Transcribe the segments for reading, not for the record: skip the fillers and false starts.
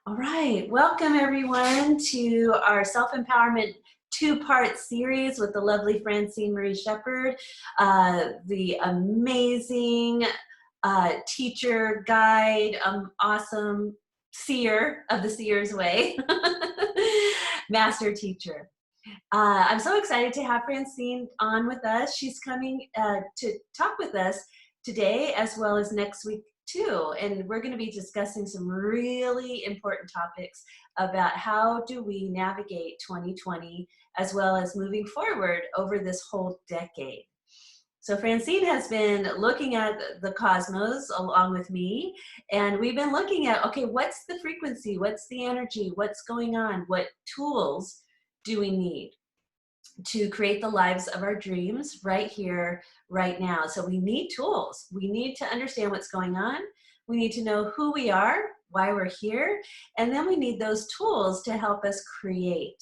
All right, welcome everyone to our self-empowerment two-part series with the lovely Francine Marie-Sheppard, the amazing teacher, guide, awesome seer of the Seer's Way, master teacher. I'm so excited to have Francine on with us. She's coming to talk with us today as well as next week too. And we're going to be discussing some really important topics about how do we navigate 2020 as well as moving forward over this whole decade. So Francine has been looking at the cosmos along with me, and we've been looking at, okay, what's the frequency? What's the energy? What's going on? What tools do we need to create the lives of our dreams right here, right now? So we need tools. We need to understand what's going on. We need to know who we are, why we're here, and then we need those tools to help us create,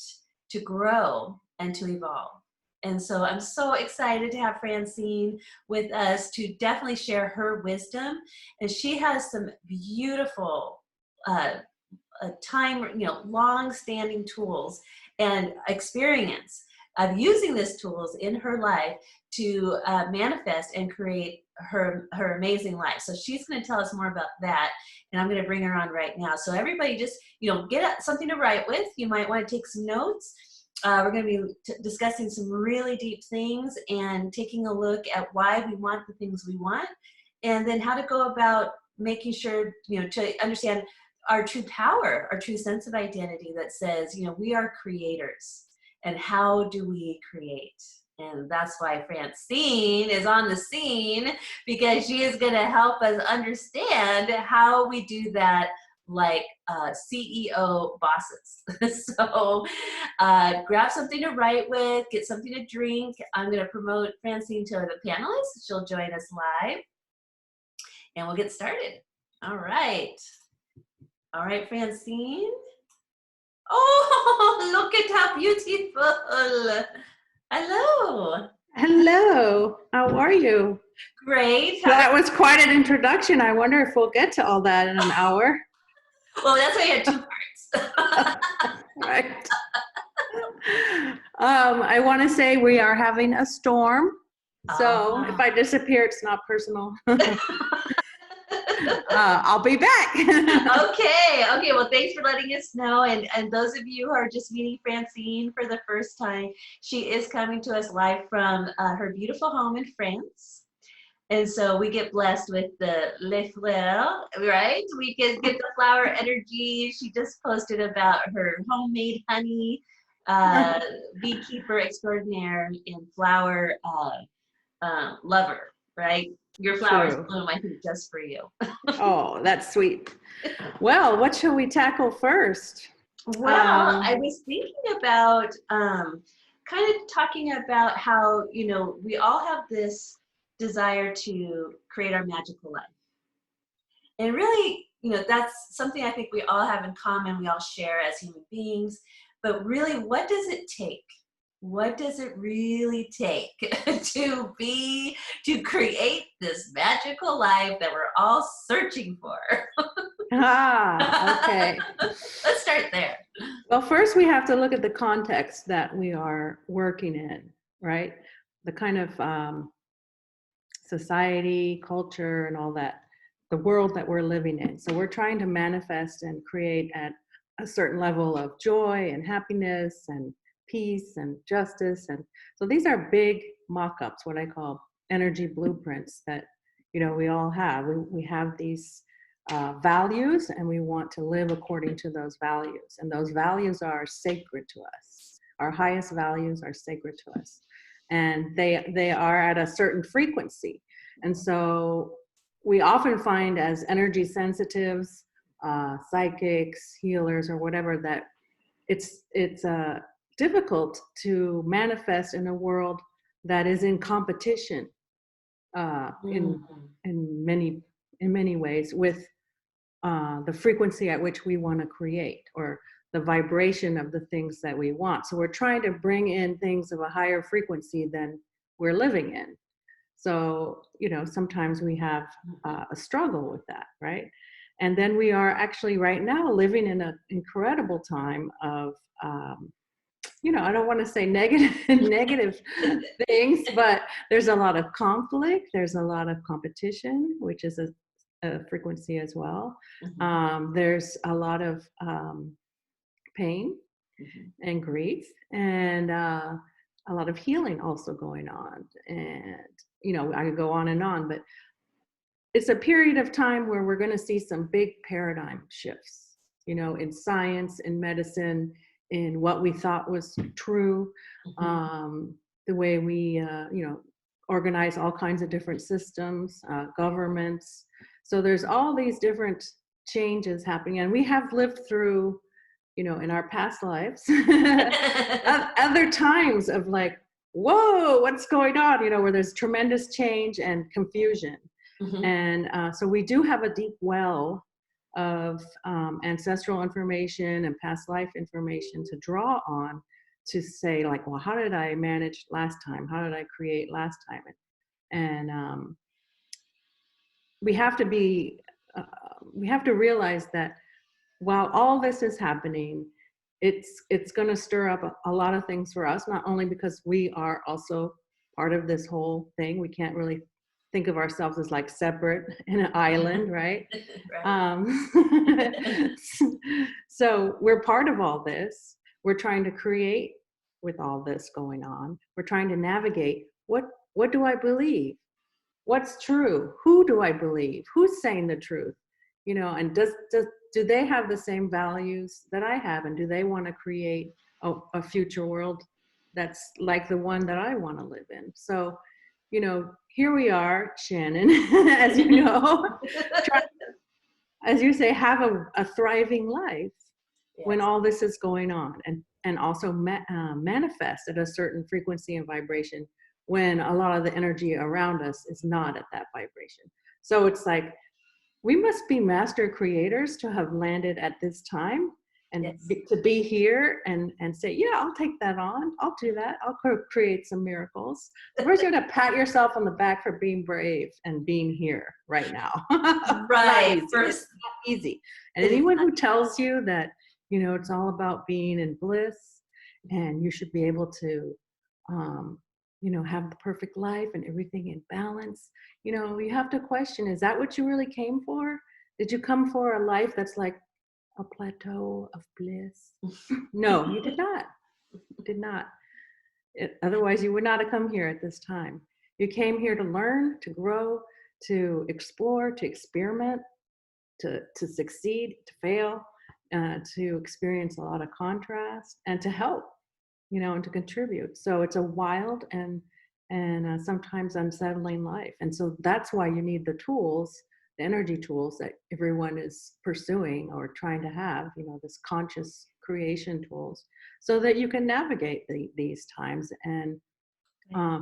to grow, and to evolve. And so I'm so excited to have Francine with us to definitely share her wisdom. And she has some beautiful long-standing tools and experience of using these tools in her life to manifest and create her amazing life. So she's going to tell us more about that, and I'm going to bring her on right now. So everybody just, get something to write with. You might want to take some notes. We're going to be discussing some really deep things and taking a look at why we want the things we want, and then how to go about making sure, to understand our true power, our true sense of identity that says, we are creators. And how do we create? And that's why Francine is on the scene, because she is going to help us understand how we do that like CEO bosses. So grab something to write with, get something to drink. I'm going to promote Francine to the panelists. She'll join us live, and we'll get started. All right. All right, Francine. Oh, look at how beautiful. Hello. Hello. How are you? Great. That was quite an introduction. I wonder if we'll get to all that in an hour. Well, that's why I had two parts. Right. I want to say we are having a storm. So if I disappear, it's not personal. I'll be back. Okay. Well, thanks for letting us know. And those of you who are just meeting Francine for the first time, she is coming to us live from her beautiful home in France. And so we get blessed with the les fleurs, right? We can get the flower energy. She just posted about her homemade honey, beekeeper extraordinaire and flower lover, right? Your flowers bloom, I think, just for you. Oh, that's sweet. Well, what shall we tackle first? Well, I was thinking about kind of talking about how, we all have this desire to create our magical life. And really, that's something I think we all have in common, we all share as human beings. But really, what does it take? What does it really take to create this magical life that we're all searching for? Okay. Let's start there. Well, first we have to look at the context that we are working in, right? The kind of society, culture, and all that, the world that we're living in. So we're trying to manifest and create at a certain level of joy and happiness and peace and justice. And so these are big mock-ups, what I call energy blueprints that, we all have. We have these values, and we want to live according to those values. And those values are sacred to us. Our highest values are sacred to us. And they are at a certain frequency. And so we often find as energy sensitives, psychics, healers, or whatever, that it's difficult to manifest in a world that is in competition in many ways with the frequency at which we want to create, or the vibration of the things that we want. So we're trying to bring in things of a higher frequency than we're living in. So, sometimes we have a struggle with that, right? And then we are actually right now living in an incredible time of, I don't want to say negative things, but there's a lot of conflict. There's a lot of competition, which is a frequency as well. There's a lot of pain and grief, and a lot of healing also going on. And, I could go on and on, but it's a period of time where we're going to see some big paradigm shifts, in science, in medicine, in what we thought was true, the way we, organize all kinds of different systems, governments. So there's all these different changes happening, and we have lived through, in our past lives, other times of like, whoa, what's going on? Where there's tremendous change and confusion. And so we do have a deep well of ancestral information and past life information to draw on, to say like, well, how did I manage last time? How did I create last time? And we have to realize that while all this is happening, it's going to stir up a lot of things for us, not only because we are also part of this whole thing. We can't really think of ourselves as like separate in an island, right? So we're part of all this. We're trying to create with all this going on. We're trying to navigate, what do I believe? What's true? Who do I believe? Who's saying the truth? And do they have the same values that I have? And do they want to create a future world that's like the one that I want to live in? So, here we are, Shannon, as you know, trying, as you say, have a thriving life when all this is going on, and also manifest at a certain frequency and vibration when a lot of the energy around us is not at that vibration. So it's like, we must be master creators to have landed at this time, and to be here and say, yeah, I'll take that on. I'll do that. I'll create some miracles. First, you have to pat yourself on the back for being brave and being here right now. Right. It's not easy. And anyone who tells you that, it's all about being in bliss and you should be able to, have the perfect life and everything in balance, you have to question, is that what you really came for? Did you come for a life that's like a plateau of bliss? No, you did not. You did not. Otherwise, you would not have come here at this time. You came here to learn, to grow, to explore, to experiment, to succeed, to fail, to experience a lot of contrast, and to help, and to contribute. So it's a wild and sometimes unsettling life. And so that's why you need the tools, the energy tools that everyone is pursuing or trying to have, this conscious creation tools, so that you can navigate these times and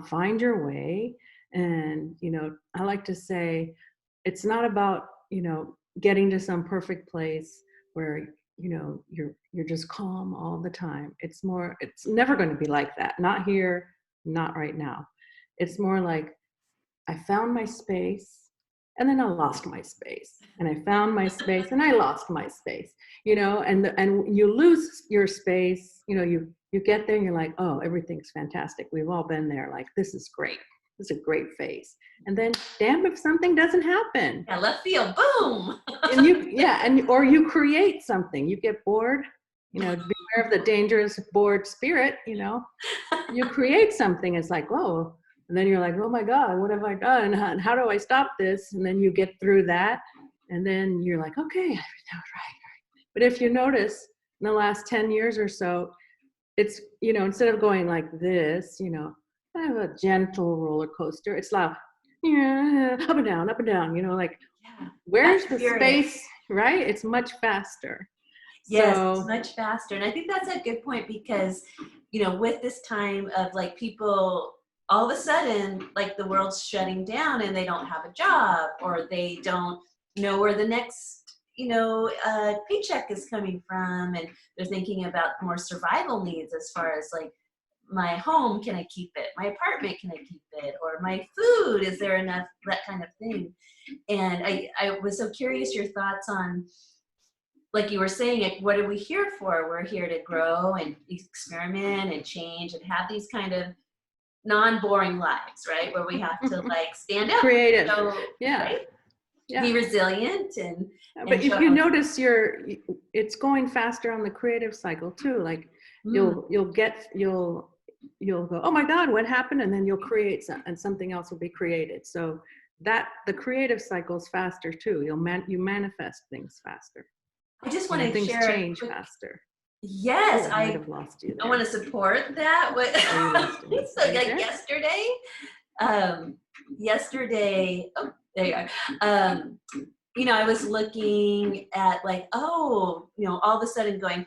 find your way. And, I like to say, it's not about, getting to some perfect place where, you're just calm all the time. It's never going to be like that. Not here, not right now. It's more like, I found my space, and then I lost my space, and I found my space, and I lost my space, and you lose your space, you get there and you're like, oh, everything's fantastic. We've all been there. Like, this is great. This is a great phase. And then, damn, if something doesn't happen. Yeah, left field, boom. Or you create something. You get bored, beware of the dangerous bored spirit, you create something. It's like, whoa. And then you're like, oh my God, what have I done? How do I stop this? And then you get through that. And then you're like, okay, right. But if you notice in the last 10 years or so, it's, instead of going like this, I have a gentle roller coaster. It's like, up and down, like, where's the space, right? It's much faster. Yes, it's much faster. And I think that's a good point because, with this time of like people, all of a sudden, like the world's shutting down and they don't have a job, or they don't know where the next, paycheck is coming from. And they're thinking about more survival needs as far as like my home, can I keep it? My apartment, can I keep it? Or my food, is there enough? That kind of thing. And I was so curious your thoughts on, like you were saying, like, what are we here for? We're here to grow and experiment and change and have these kind of non-boring lives, right? Where we have to like stand up, Creative. so, Yeah. right? Yeah. Be resilient but if you notice it's going faster on the creative cycle too. Like you'll go, oh my God, what happened? And then you'll create and something else will be created. So that the creative cycle's faster too. You manifest things faster. I just want to things share change faster. Yes, I might have lost you there. I want to support that. So like yesterday, oh, there you are. You know, I was looking at like, oh, you know, all of a sudden going,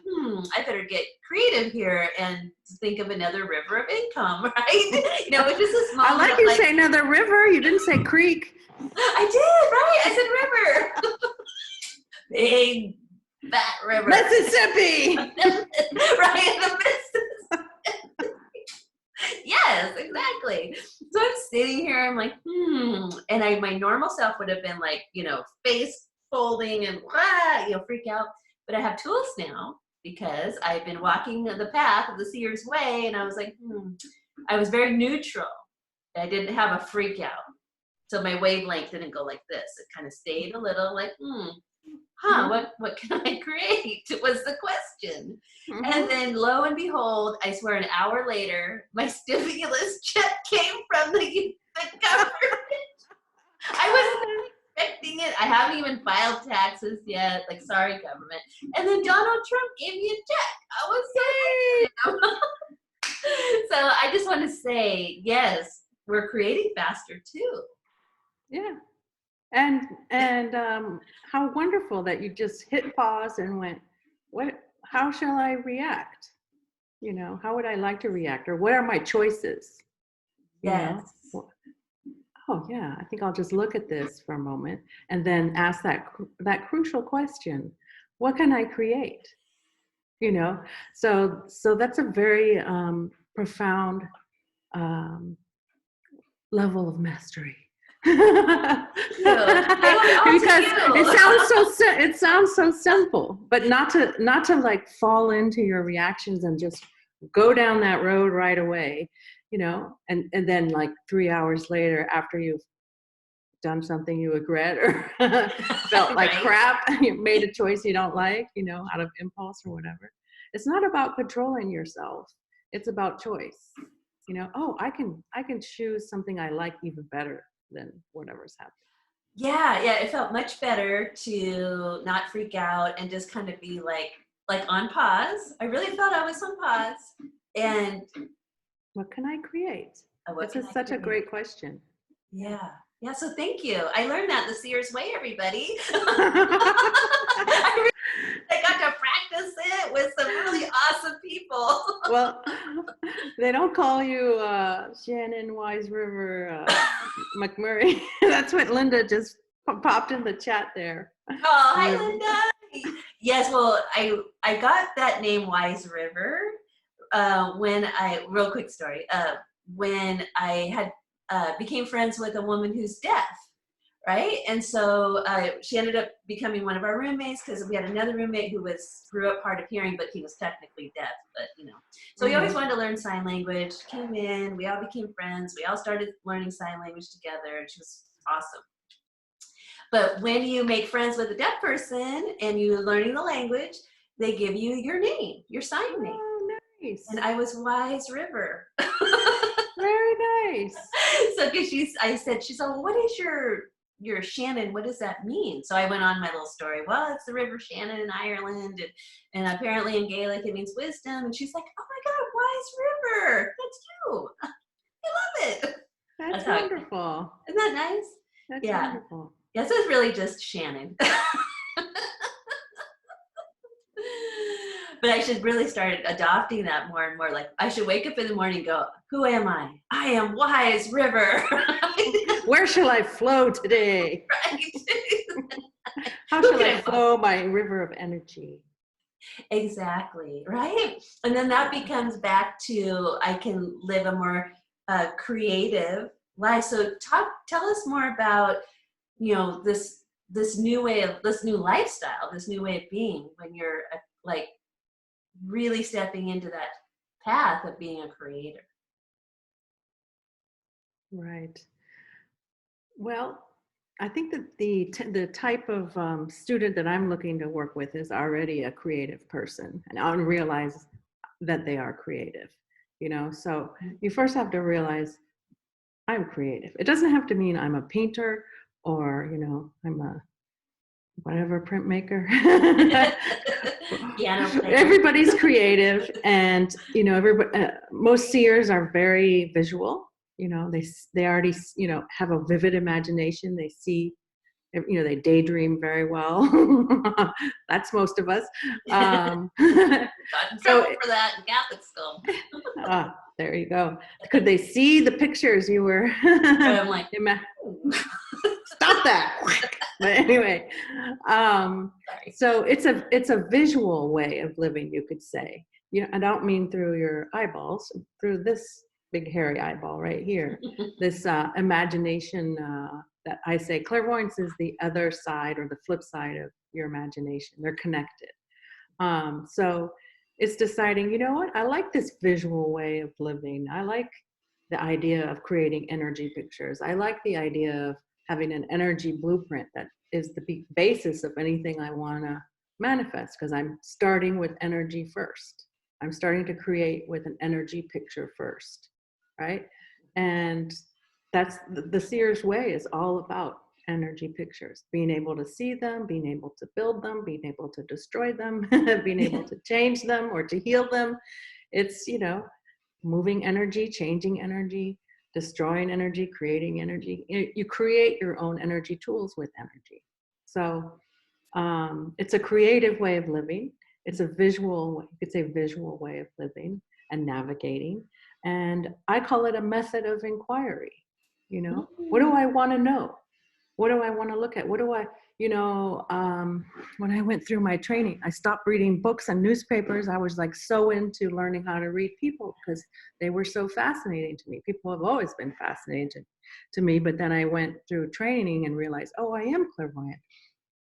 I better get creative here and think of another river of income, right? You know, which is a small. I like you say another river. You didn't say creek. I did, right? I said river. Big fat river. Mississippi. Right, the Mississippi. Yes, exactly. So I'm sitting here, I'm like, and my normal self would have been like, you know, face folding and you know, freak out. But I have tools now because I've been walking the path of the Seers way, and I was like, I was very neutral. I didn't have a freak out. So my wavelength didn't go like this. It kind of stayed a little like, what can I create was the question. And then lo and behold, I swear an hour later, my stimulus check came from the government. I wasn't expecting it. I haven't even filed taxes yet. Like, sorry, government. And then Donald Trump gave me a check. I was so So I just want to say, yes, we're creating faster too. Yeah. And how wonderful that you just hit pause and went, how shall I react? You know, how would I like to react? Or what are my choices? Yes. Oh yeah, I think I'll just look at this for a moment and then ask that crucial question. What can I create? You know, so that's a very profound level of mastery. Because it sounds so simple, but not to like fall into your reactions and just go down that road right away, you know, and then like 3 hours later, after you've done something you regret or felt like crap, you made a choice you don't like, you know, out of impulse or whatever. It's not about controlling yourself. It's about choice. You know, oh, I can choose something I like even better than whatever's happening. Yeah, it felt much better to not freak out and just kind of be like on pause. I really felt I was on pause. And what can I create? This is such a great question. Yeah. So thank you. I learned that the Seers way, everybody. I got to practice it with some really awesome people. Well, they don't call you Shannon Wise River McMurray. That's what Linda just popped in the chat there. Oh, hi, Linda. Yes, well, I got that name Wise River real quick story, when I had became friends with a woman who's deaf. Right, and so she ended up becoming one of our roommates because we had another roommate who grew up hard of hearing, but he was technically deaf. But you know, so he always wanted to learn sign language. Came in, we all became friends. We all started learning sign language together, and she was awesome. But when you make friends with a deaf person and you're learning the language, they give you your name, your sign name. Oh, nice. And I was Wise River. Very nice. So because she's like, well, what is your Shannon, what does that mean? So I went on my little story. Well, it's the River Shannon in Ireland, and apparently in Gaelic it means wisdom. And she's like, oh my God, Wise River, that's you. I love it. That's wonderful. Isn't that nice? That's wonderful. Yeah, so it's really just Shannon. But I should really start adopting that more and more. Like, I should wake up in the morning and go, who am I? I am Wise River. Where shall I flow today? Right. How shall I flow my river of energy? Exactly, right? And then that becomes back to I can live a more creative life. So tell us more about, this new way of this new lifestyle, this new way of being when you're like really stepping into that path of being a creator. Right. Well, I think that the type of student that I'm looking to work with is already a creative person and realize that they are creative. So you first have to realize I'm creative. It doesn't have to mean I'm a painter or I'm a whatever printmaker. Piano player. Everybody's creative, and everybody. Most seers are very visual. They already have a vivid imagination. They see, they daydream very well. That's most of us. Got in So trouble for that in Catholic school. there you go. Could they see the pictures you were? I'm like, stop that. But anyway, so it's a visual way of living, you could say. I don't mean through your eyeballs, through this big hairy eyeball right here. This imagination that I say, clairvoyance is the other side or the flip side of your imagination. They're connected. So it's deciding, what? I like this visual way of living. I like the idea of creating energy pictures. I like the idea of having an energy blueprint that is the basis of anything I want to manifest, because I'm starting with energy first. I'm starting to create with an energy picture first, right? And that's the Seers way is all about energy pictures, being able to see them, being able to build them, being able to destroy them, being able to change them or to heal them. It's, moving energy, changing energy, destroying energy, creating energy. You create your own energy tools with energy. So it's a creative way of living. It's a visual, you could say visual way of living and navigating. And I call it a method of inquiry. What do I want to know? What do I want to look at? What do I, when I went through my training, I stopped reading books and newspapers. I was like so into learning how to read people because they were so fascinating to me. People have always been fascinating to me, but then I went through training and realized, oh, I am clairvoyant.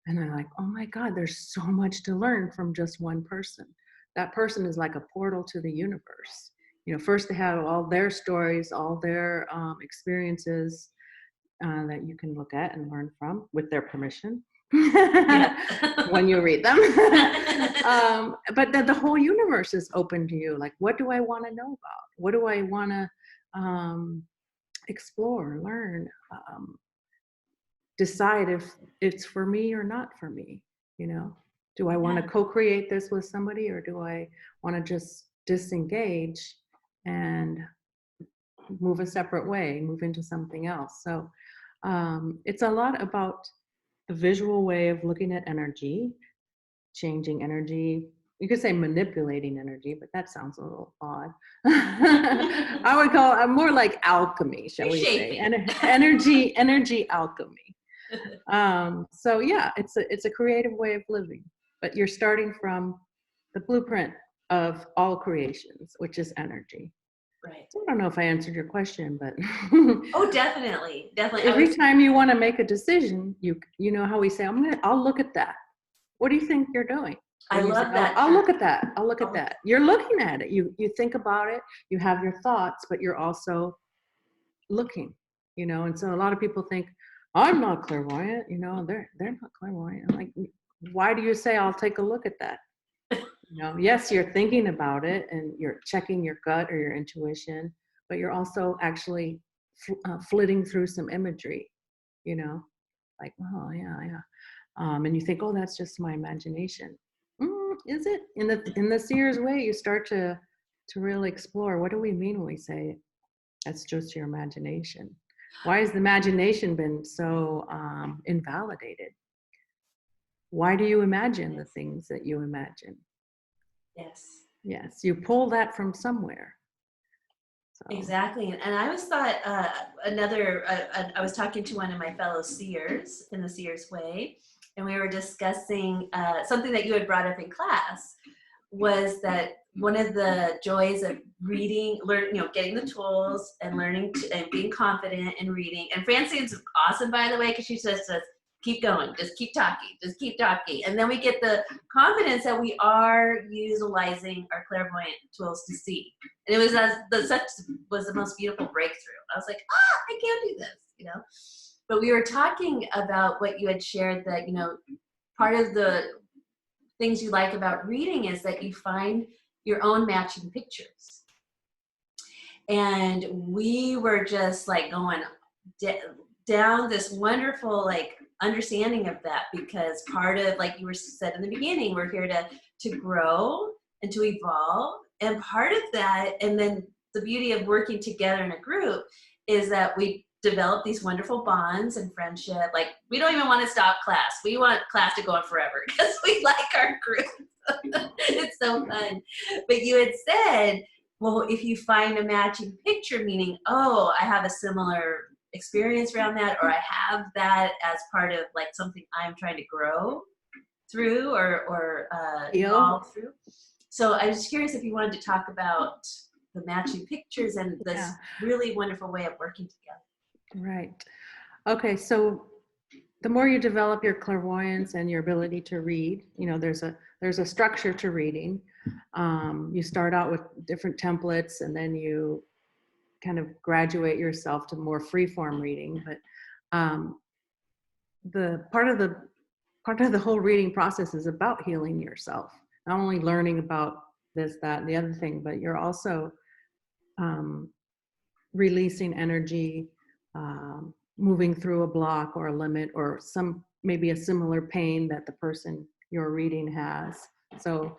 And I'm like, oh my God, there's so much to learn from just one person. That person is like a portal to the universe. First they have all their stories, all their experiences, that you can look at and learn from with their permission when you read them. But then the whole universe is open to you. Like, what do I want to know about? What do I want to explore, learn, decide if it's for me or not for me? Do I want to co-create this with somebody, or do I want to just disengage and move a separate way, move into something else? So it's a lot about the visual way of looking at energy, changing energy. You could say manipulating energy, but that sounds a little odd. I would call it more like alchemy, shall we say? Energy alchemy. So yeah, it's a creative way of living, but you're starting from the blueprint of all creations, which is energy. Right. I don't know if I answered your question, but oh, definitely. Every time you want to make a decision, you know how we say, I'll look at that. What do you think you're doing? I love that. I'll look at that. I'll look at that. You're looking at it. You think about it. You have your thoughts, but you're also looking. And so a lot of people think, I'm not clairvoyant. They're not clairvoyant. I'm like, why do you say I'll take a look at that? Yes, you're thinking about it and you're checking your gut or your intuition, but you're also actually flitting through some imagery, like, oh yeah. And you think, oh, that's just my imagination. Is it? In the Seers way, you start to really explore, what do we mean when we say that's just your imagination? Why has the imagination been so invalidated? Why do you imagine the things that you imagine? Yes, you pull that from somewhere. So. Exactly. And I always thought I was talking to one of my fellow seers in the Seers way, and we were discussing something that you had brought up in class, was that one of the joys of reading, getting the tools and learning and being confident in reading. And Francine's awesome, by the way, because she just says, keep going, just keep talking. And then we get the confidence that we are utilizing our clairvoyant tools to see. And it was such was the most beautiful breakthrough. I was like, I can do this, But we were talking about what you had shared, that, part of the things you like about reading is that you find your own matching pictures. And we were just like going down this wonderful understanding of that, because part of, like you were said in the beginning, we're here to grow and to evolve. And part of that, and then the beauty of working together in a group, is that we develop these wonderful bonds and friendship. Like, we don't even want to stop class. We want class to go on forever because we like our group. It's so fun. But you had said, well, if you find a matching picture, meaning, I have a similar experience around that, or I have that as part of something I'm trying to grow through or evolve through. So I was curious if you wanted to talk about the matching pictures and this really wonderful way of working together. Right. Okay. So the more you develop your clairvoyance and your ability to read, there's a structure to reading. You start out with different templates, and then you kind of graduate yourself to more free-form reading. But the part of the whole reading process is about healing yourself. Not only learning about this, that, and the other thing, but you're also releasing energy, moving through a block or a limit, or maybe a similar pain that the person you're reading has. So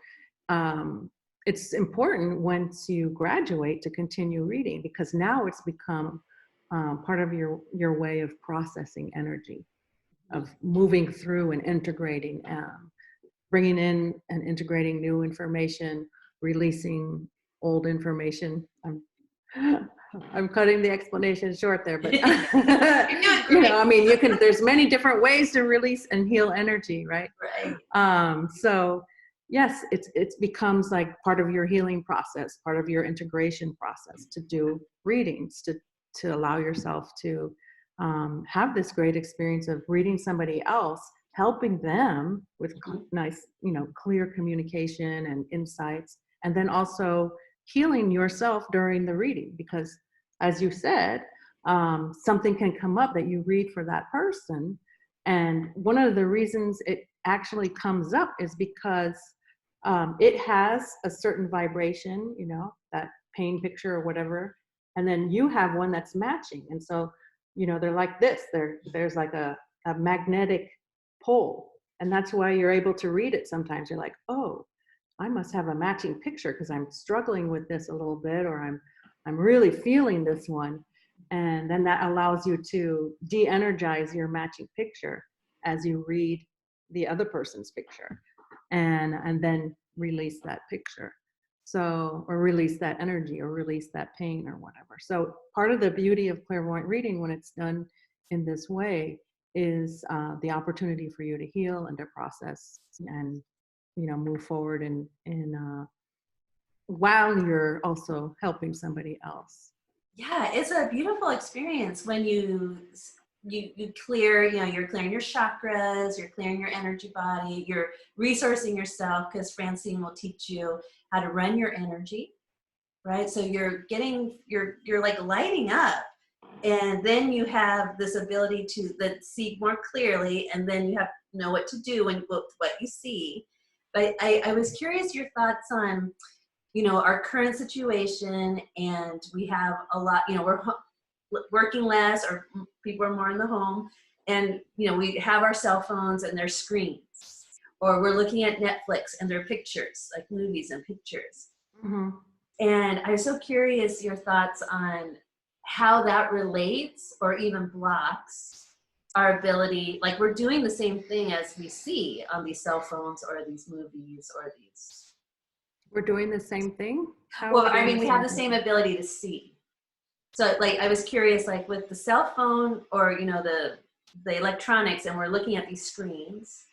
it's important once you graduate to continue reading, because now it's become part of your way of processing energy, of moving through and integrating, bringing in and integrating new information, releasing old information. I'm cutting the explanation short there, but there's many different ways to release and heal energy, right? Right. So yes, it becomes like part of your healing process, part of your integration process, to do readings, to allow yourself to have this great experience of reading somebody else, helping them with nice, clear communication and insights, and then also healing yourself during the reading, because as you said, something can come up that you read for that person. And one of the reasons it actually comes up is because it has a certain vibration, that pain picture or whatever, and then you have one that's matching. And so, they're like this, there's like a magnetic pole. And that's why you're able to read it sometimes. You're like, oh, I must have a matching picture because I'm struggling with this a little bit, or I'm really feeling this one. And then that allows you to de-energize your matching picture as you read the other person's picture, and then release that picture. So, or release that energy, or release that pain, or whatever. So part of the beauty of clairvoyant reading, when it's done in this way, is the opportunity for you to heal and to process and move forward in while you're also helping somebody else. Yeah, it's a beautiful experience when you clear, you're clearing your chakras, you're clearing your energy body, you're resourcing yourself, because Francine will teach you how to run your energy, right? So you're like lighting up, and then you have this ability to see more clearly, and then you have to know what to do and what you see. But I was curious your thoughts on, our current situation, and we have a lot, we're working less, or people are more in the home, and we have our cell phones and their screens, or we're looking at Netflix and their pictures, like movies and pictures. Mm-hmm. And I'm so curious your thoughts on how that relates or even blocks our ability, like we're doing the same thing as we see on these cell phones or these movies or these. We're doing the same thing? Well, I mean, we have the same ability to see. So like, I was curious, like with the cell phone or, the the electronics and we're looking at these screens,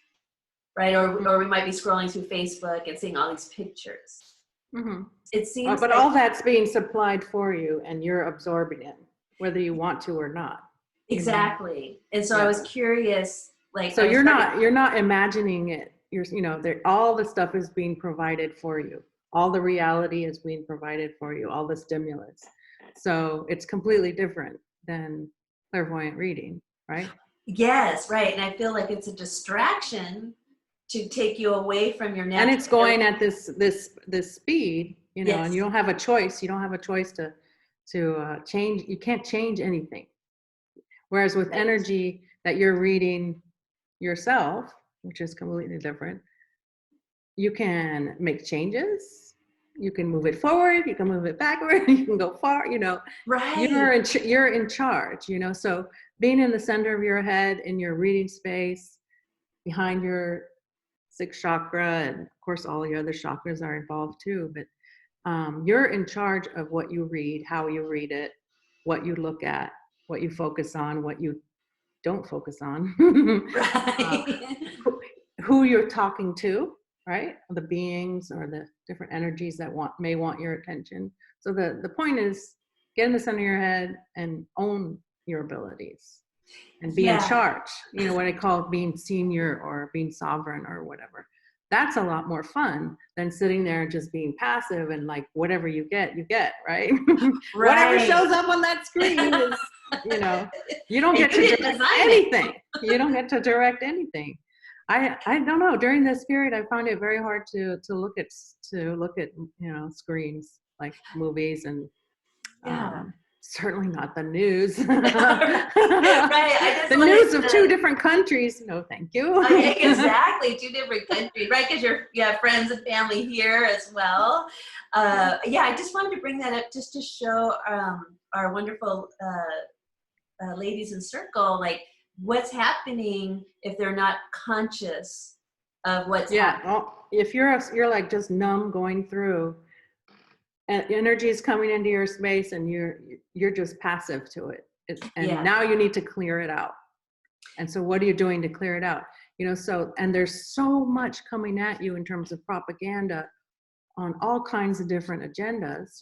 right? Or we might be scrolling through Facebook and seeing all these pictures. Mm-hmm. It seems but like, all that's being supplied for you and you're absorbing it, whether you want to or not. exactly. And so I Yeah. was curious, like, So you're not imagining it. You're, all the stuff is being provided for you. All the reality is being provided for you, all the stimulus. So it's completely different than clairvoyant reading, right? yes, right. And I feel like it's a distraction to take you away from your natural. And it's going at this speed, Yes. and you don't have a choice. You don't have a choice to change. You can't change anything. Whereas with energy that you're reading yourself, which is completely different, you can make changes. You can move it forward. You can move it backward. You can go far. Right. You're in charge. So being in the center of your head, in your reading space, behind your sixth chakra, and of course all your other chakras are involved too. But you're in charge of what you read, how you read it, what you look at, what you focus on, what you don't focus on. Right. Who you're talking to, right? The beings or the different energies that may want your attention. So the point is, get in the center of your head and own your abilities and be in charge. What I call being senior or being sovereign or whatever. That's a lot more fun than sitting there and just being passive and like whatever you get, right? Whatever shows up on that screen is, you don't get to direct anything. You don't get to direct anything. I don't know. During this period, I found it very hard to look at screens like movies and certainly not the news. Right. The news of two different countries. No, thank you. Exactly, 2 different countries, right? Because you have friends and family here as well. I just wanted to bring that up just to show our wonderful ladies in circle, like what's happening if they're not conscious of what's happening. Well, if you're like just numb going through, and energy is coming into your space and you're just passive to it. Now you need to clear it out. And so what are you doing to clear it out? And there's so much coming at you in terms of propaganda on all kinds of different agendas.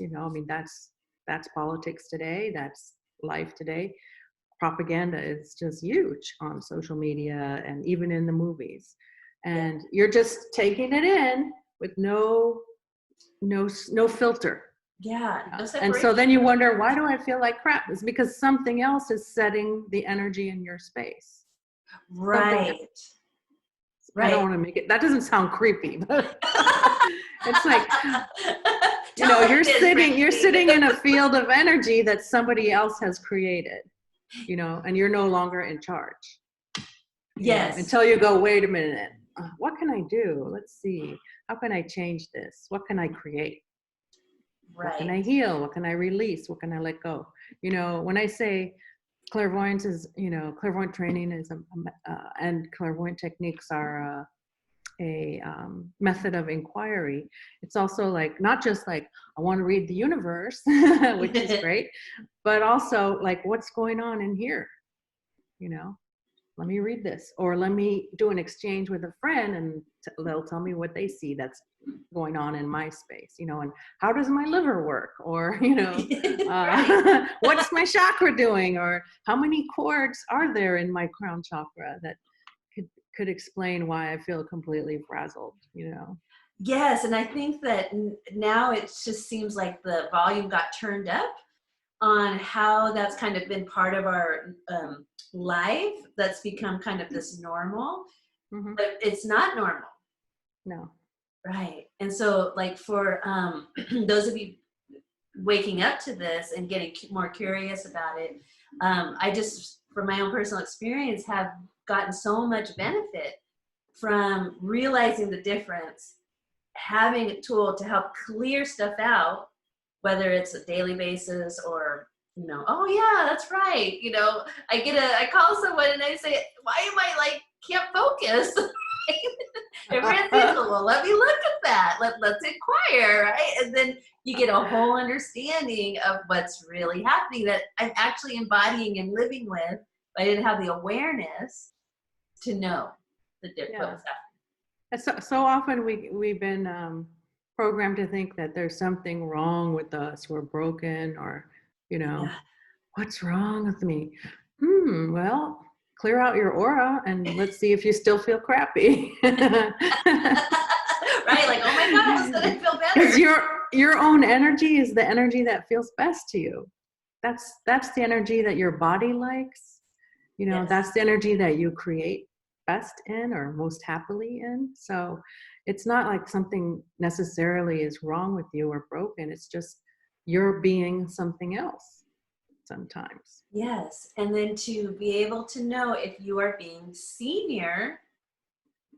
That's politics today. That's life today. Propaganda is just huge on social media and even in the movies. And you're just taking it in with no filter. No and so then you wonder, why do I feel like crap? It's because something else is setting the energy in your space. Right. I don't want to make it, that doesn't sound creepy, but it's like, you're sitting in a field of energy that somebody else has created, and you're no longer in charge. Yes. Until you go, wait a minute, what can I do? Let's see. How can I change this? What can I create? Right. What can I heal? What can I release? What can I let go? When I say clairvoyance is, clairvoyant training is, and clairvoyant techniques are a method of inquiry. It's also like, not just like, I want to read the universe, which is great, but also like, what's going on in here? Let me read this, or let me do an exchange with a friend and they'll tell me what they see that's going on in my space, and how does my liver work, or, what's my chakra doing, or how many cords are there in my crown chakra that could explain why I feel completely frazzled, Yes, and I think that now it just seems like the volume got turned up on how that's kind of been part of our life. That's become kind of this normal, but it's not normal. No. Right. And so like for those of you waking up to this and getting more curious about it, I just, from my own personal experience, have gotten so much benefit from realizing the difference, having a tool to help clear stuff out, whether it's a daily basis or, oh yeah, that's right. I call someone and I say, why am I can't focus? And Francine, well, let me look at that. Let's inquire, right? And then you get a whole understanding of what's really happening that I'm actually embodying and living with but I didn't have the awareness to know what was happening. So often we've been programmed to think that there's something wrong with us, we're broken, or what's wrong with me? Well, clear out your aura and let's see if you still feel crappy. Right, like, oh my God, all of a sudden I feel better. Because your own energy is the energy that feels best to you. That's the energy that your body likes. That's the energy that you create best in or most happily in. So it's not like something necessarily is wrong with you or broken. It's just you're being something else sometimes. Yes. And then to be able to know if you are being senior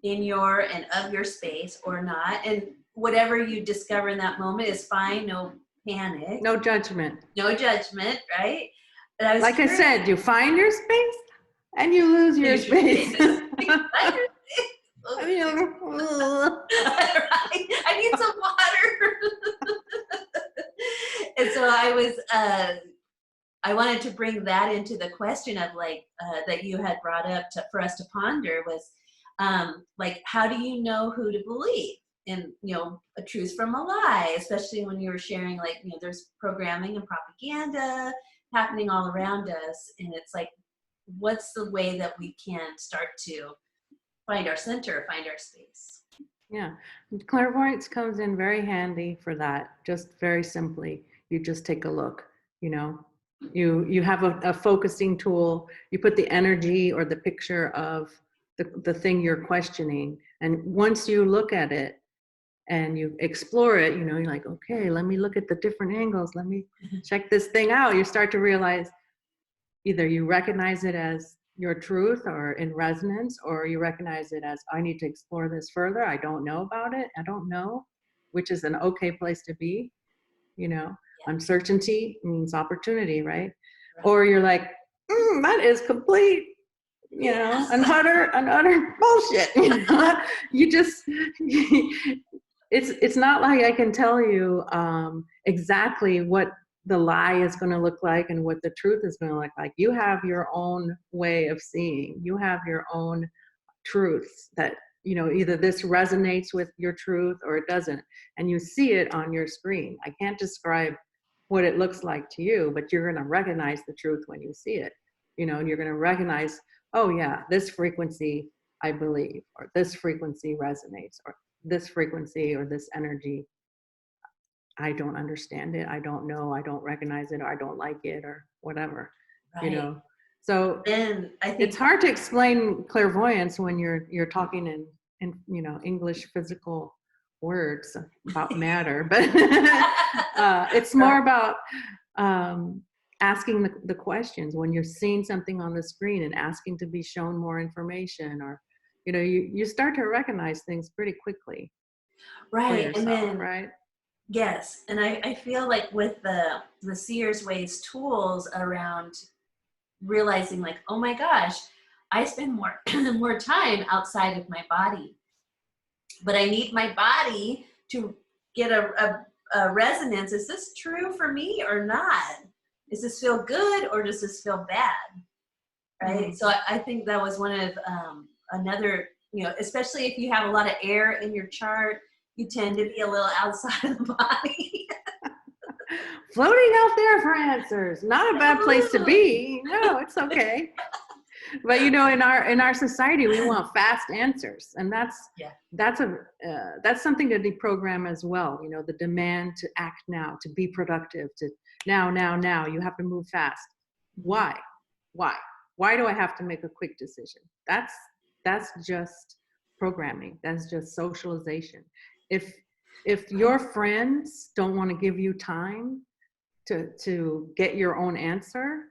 in your and of your space or not. And whatever you discover in that moment is fine. No panic. No judgment. No judgment, right? Like I said, you find your space and you lose your space. Right? I need some water. And so I wanted to bring that into the question of like that you had brought up for us to ponder was like, how do you know who to believe? And a truth from a lie, especially when you were sharing like there's programming and propaganda happening all around us, and it's like, what's the way that we can start to find our center, find our space? Yeah, clairvoyance comes in very handy for that. Just very simply, you just take a look. You have a focusing tool. You put the energy or the picture of the thing you're questioning, and once you look at it and you explore it, you're like, okay, let me look at the different angles. Let me check this thing out. You start to realize either you recognize it as your truth or in resonance, or you recognize it as, I need to explore this further. I don't know about it. I don't know, which is an okay place to be. Uncertainty means opportunity, right? Or you're like, that is complete, an utter bullshit. You just, it's not like I can tell you exactly what the lie is going to look like and what the truth is going to look like. You have your own way of seeing. You have your own truths that, either this resonates with your truth or it doesn't. And you see it on your screen. I can't describe what it looks like to you, but you're going to recognize the truth when you see it. And you're going to recognize, oh yeah, this frequency I believe, or this frequency resonates, or this frequency or this energy, I don't understand it, I don't know, I don't recognize it, or I don't like it, or whatever. Right. So then I think it's hard to explain clairvoyance when you're talking in English physical words about matter, but it's more about asking the questions when you're seeing something on the screen and asking to be shown more information, or you start to recognize things pretty quickly. Right. Yourself, and then right? Yes, and I feel like with the Seers Ways tools around realizing like, oh my gosh, I spend more more time outside of my body, but I need my body to get a resonance. Is this true for me or not? Does this feel good or does this feel bad? Right. Mm-hmm. So I think that was one of another, especially if you have a lot of air in your chart, you tend to be a little outside of the body. Floating out there for answers. Not a bad place to be. No, it's okay. But in our society, we want fast answers, and that's something to deprogram as well. The demand to act now, to be productive, to now. You have to move fast. Why do I have to make a quick decision? That's just programming. That's just socialization. If your friends don't want to give you time to get your own answer,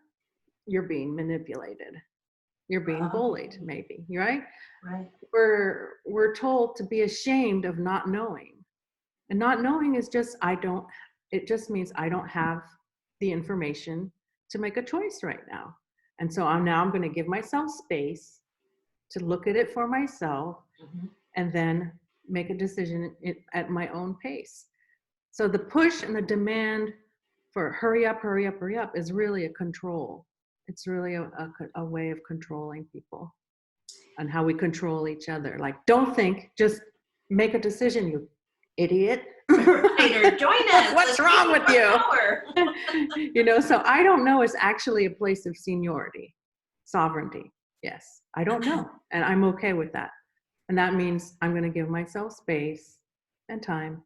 you're being manipulated. You're being bullied, maybe, right? Right. We're told to be ashamed of not knowing. And not knowing is just, it just means I don't have the information to make a choice right now. And so I'm going to give myself space to look at it for myself, and then make a decision at my own pace. So the push and the demand for hurry up is really a control. It's really a way of controlling people and how we control each other. Like, don't think, just make a decision, you idiot. Right, or join us. What's wrong with you? You know, so I don't know is actually a place of seniority, sovereignty. Yes, I don't know. And I'm okay with that. And that means I'm going to give myself space and time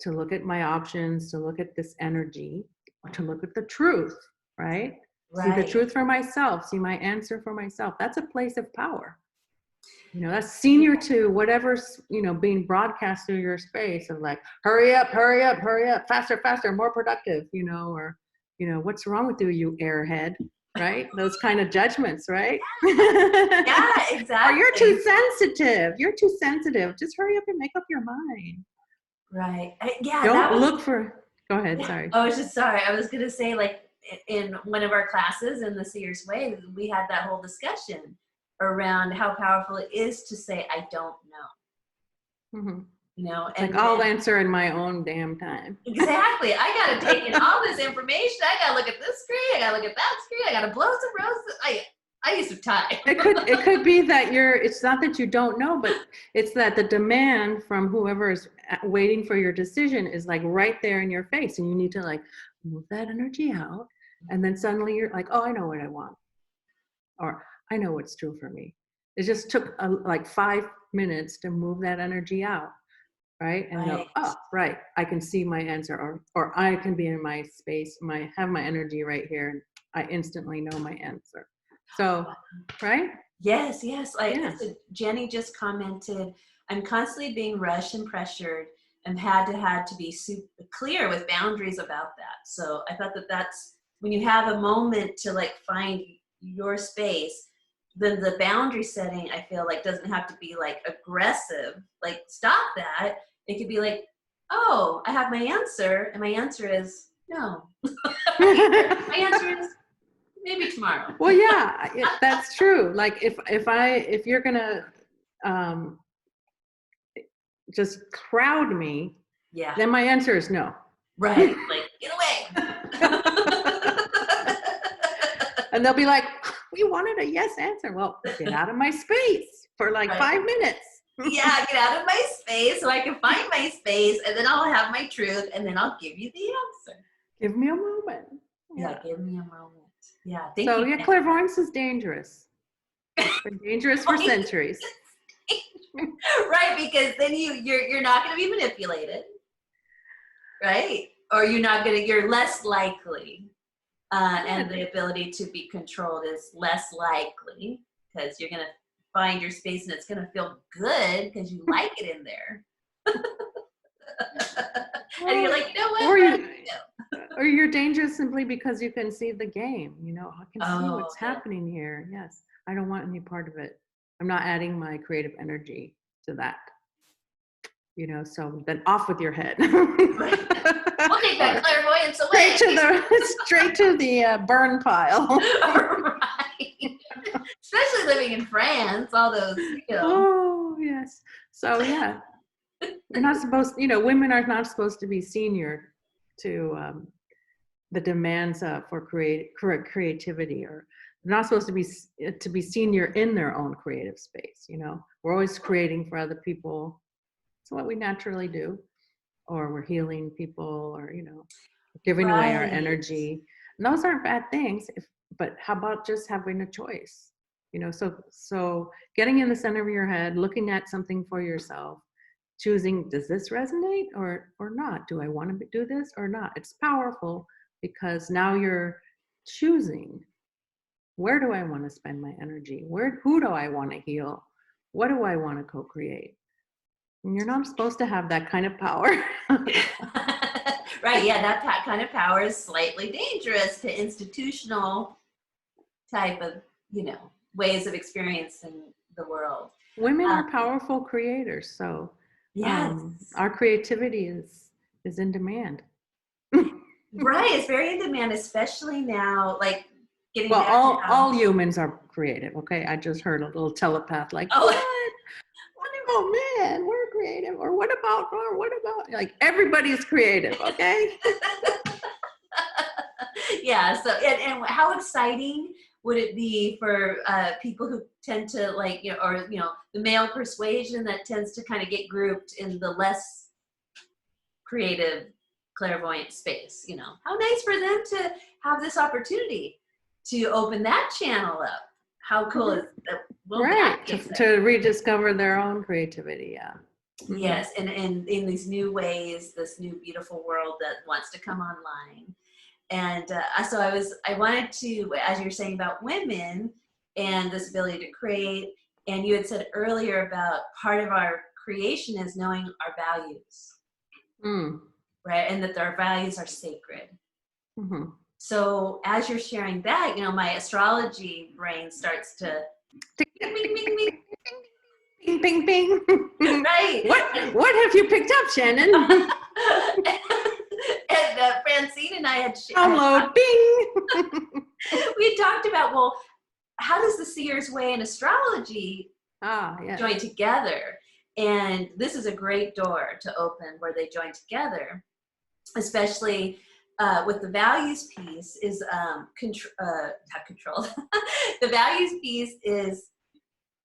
to look at my options, to look at this energy, to look at the truth, right? Right. See the truth for myself, see my answer for myself. That's a place of power. You know, that's senior to whatever's, you know, being broadcast through your space of like, hurry up, hurry up, hurry up, faster, faster, more productive, you know, or, you know, what's wrong with you, you airhead, right? Those kind of judgments, right? Yeah, exactly. Or you're too sensitive. You're too sensitive. Just hurry up and make up your mind. Right. Yeah. Don't look for, go ahead, sorry. I was just sorry. I was going to say, like, in one of our classes in the Seers Way, we had that whole discussion around how powerful it is to say, I don't know. Mm-hmm. You know, and like, I'll answer in my own damn time. Exactly. I got to take in all this information. I got to look at this screen. I got to look at that screen. I got to blow some roses. I used to tie. It could be that it's not that you don't know, but it's that the demand from whoever is waiting for your decision is like right there in your face, and you need to like move that energy out, and then suddenly you're like, oh, I know what I want, or I know what's true for me. It just took like 5 minutes to move that energy out, right? And go, oh, right, I can see my answer, or I can be in my space, have my energy right here, and I instantly know my answer. So, right? Yes. So Jenny just commented, I'm constantly being rushed and pressured and had to be super clear with boundaries about that. So I thought that's when you have a moment to like find your space, then the boundary setting, I feel like, doesn't have to be like aggressive, like stop that. It could be like, oh, I have my answer, and my answer is no. My answer is maybe tomorrow. Well, yeah, that's true. Like if you're gonna just crowd me, yeah, then my answer is no. Right, like get away. And they'll be like, we wanted a yes answer. Well, get out of my space for like 5 minutes. Yeah, get out of my space so I can find my space, and then I'll have my truth, and then I'll give you the answer. Give me a moment. Yeah, give me a moment. Yeah. So yeah, clairvoyance is dangerous. It's been dangerous for centuries. Right, because then you're not going to be manipulated, right? Or you're less likely, and the ability to be controlled is less likely because you're going to find your space and it's going to feel good because you like it in there. And you're like, you know what? Or you're dangerous simply because you can see the game. You know, I can see what's happening here. Yes, I don't want any part of it. I'm not adding my creative energy to that. You know, so then off with your head. We'll take that clairvoyance away. Straight to the burn pile. Right. Especially living in France, all those, you know. Oh, yes. So, yeah. You're not supposed, women are not supposed to be senior to the demands for creativity, or they're not supposed to be senior in their own creative space. We're always creating for other people. It's what we naturally do, or we're healing people, or giving away our energy. And those aren't bad things. But how about just having a choice? So getting in the center of your head, looking at something for yourself, choosing, does this resonate or not? Do I want to do this or not? It's powerful because now you're choosing, where do I want to spend my energy? Who do I want to heal? What do I want to co-create? And you're not supposed to have that kind of power. Right, yeah, that kind of power is slightly dangerous to institutional type of, ways of experiencing the world. Women are powerful creators, so yes. Our creativity is in demand. Right, it's very in demand, especially now, like getting well, back all humans are creative, okay? I just heard a little telepath like, what? Oh man, we're creative. Or what about, like everybody's creative, okay? Yeah, so, and how exciting Would it be for people who tend to like, or, the male persuasion that tends to kind of get grouped in the less creative, clairvoyant space? How nice for them to have this opportunity to open that channel up. How cool is that? Well, right, to rediscover their own creativity. Yeah. Yes, and in these new ways, this new beautiful world that wants to come online. And so I wanted to, as you're saying about women and this ability to create, and you had said earlier about part of our creation is knowing our values, right? And that our values are sacred. So as you're sharing that, my astrology brain starts to bing, bing, bing, bing. Ping, ping, ping. Right. What have you picked up, Shannon? And Francine and I had download. Bing. We talked about, well, how does the Seers way and astrology join together? And this is a great door to open where they join together, especially with the values piece is not controlled. The values piece is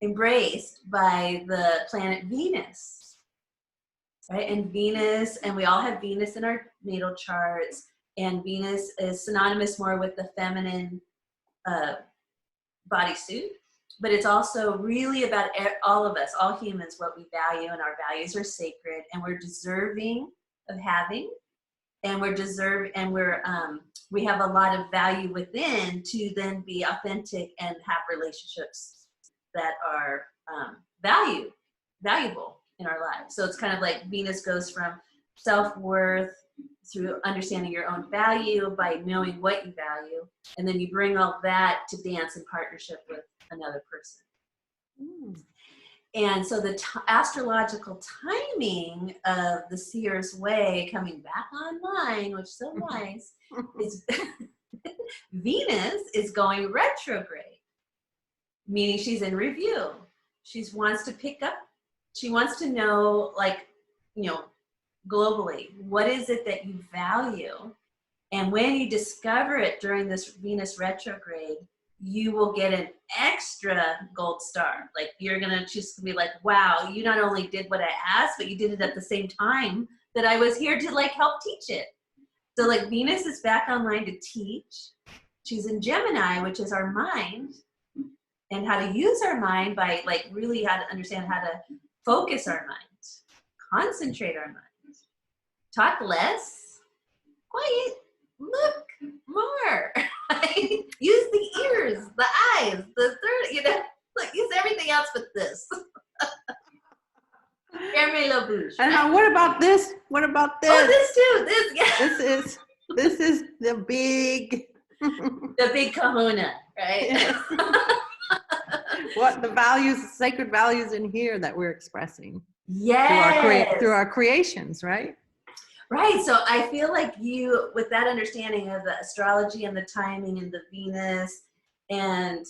embraced by the planet Venus, right? And Venus, and we all have Venus in our natal charts, and Venus is synonymous more with the feminine bodysuit, but it's also really about all of us, all humans, what we value, and our values are sacred, and we're deserving of having, and we have a lot of value within to then be authentic and have relationships that are valuable in our lives. So it's kind of like Venus goes from self-worth through understanding your own value by knowing what you value, and then you bring all that to dance in partnership with another person. And so the astrological timing of the Seers way coming back online, which is so nice, is Venus is going retrograde, meaning she's in review. She wants to pick up, she wants to know, like, globally, what is it that you value? And when you discover it during this Venus retrograde, you will get an extra gold star. Like, you're gonna just be like, wow, you not only did what I asked, but you did it at the same time that I was here to like help teach it. So like Venus is back online to teach. She's in Gemini, which is our mind, and how to use our mind by like really how to understand how to focus our minds, concentrate our minds, talk less, quiet, look more, right? Use the ears, the eyes, the third, like use everything else but this. And what about this? What about this? Oh, this too. This, yeah. This is the big the big kahuna, right? Yes. What the values, sacred values in here that we're expressing. Yes. Through our creations, right? Right. So I feel like you, with that understanding of the astrology and the timing and the Venus, and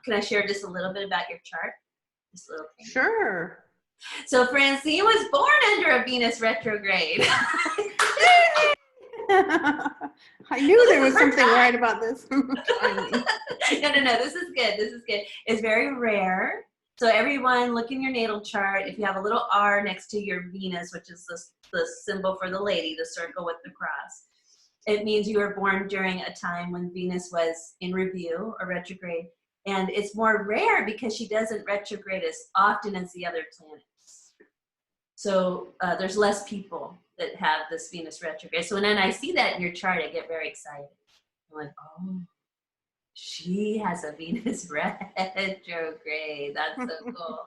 can I share just a little bit about your chart? Just a little thing. Sure. So Francine was born under a Venus retrograde. I knew there was something right about this. No. This is good. This is good. It's very rare. So everyone, look in your natal chart. If you have a little R next to your Venus, which is the symbol for the lady, the circle with the cross, it means you were born during a time when Venus was in review or retrograde. And it's more rare because she doesn't retrograde as often as the other planets. So there's less people that have this Venus retrograde. So when I see that in your chart, I get very excited. I'm like, oh, she has a Venus retrograde. That's so cool.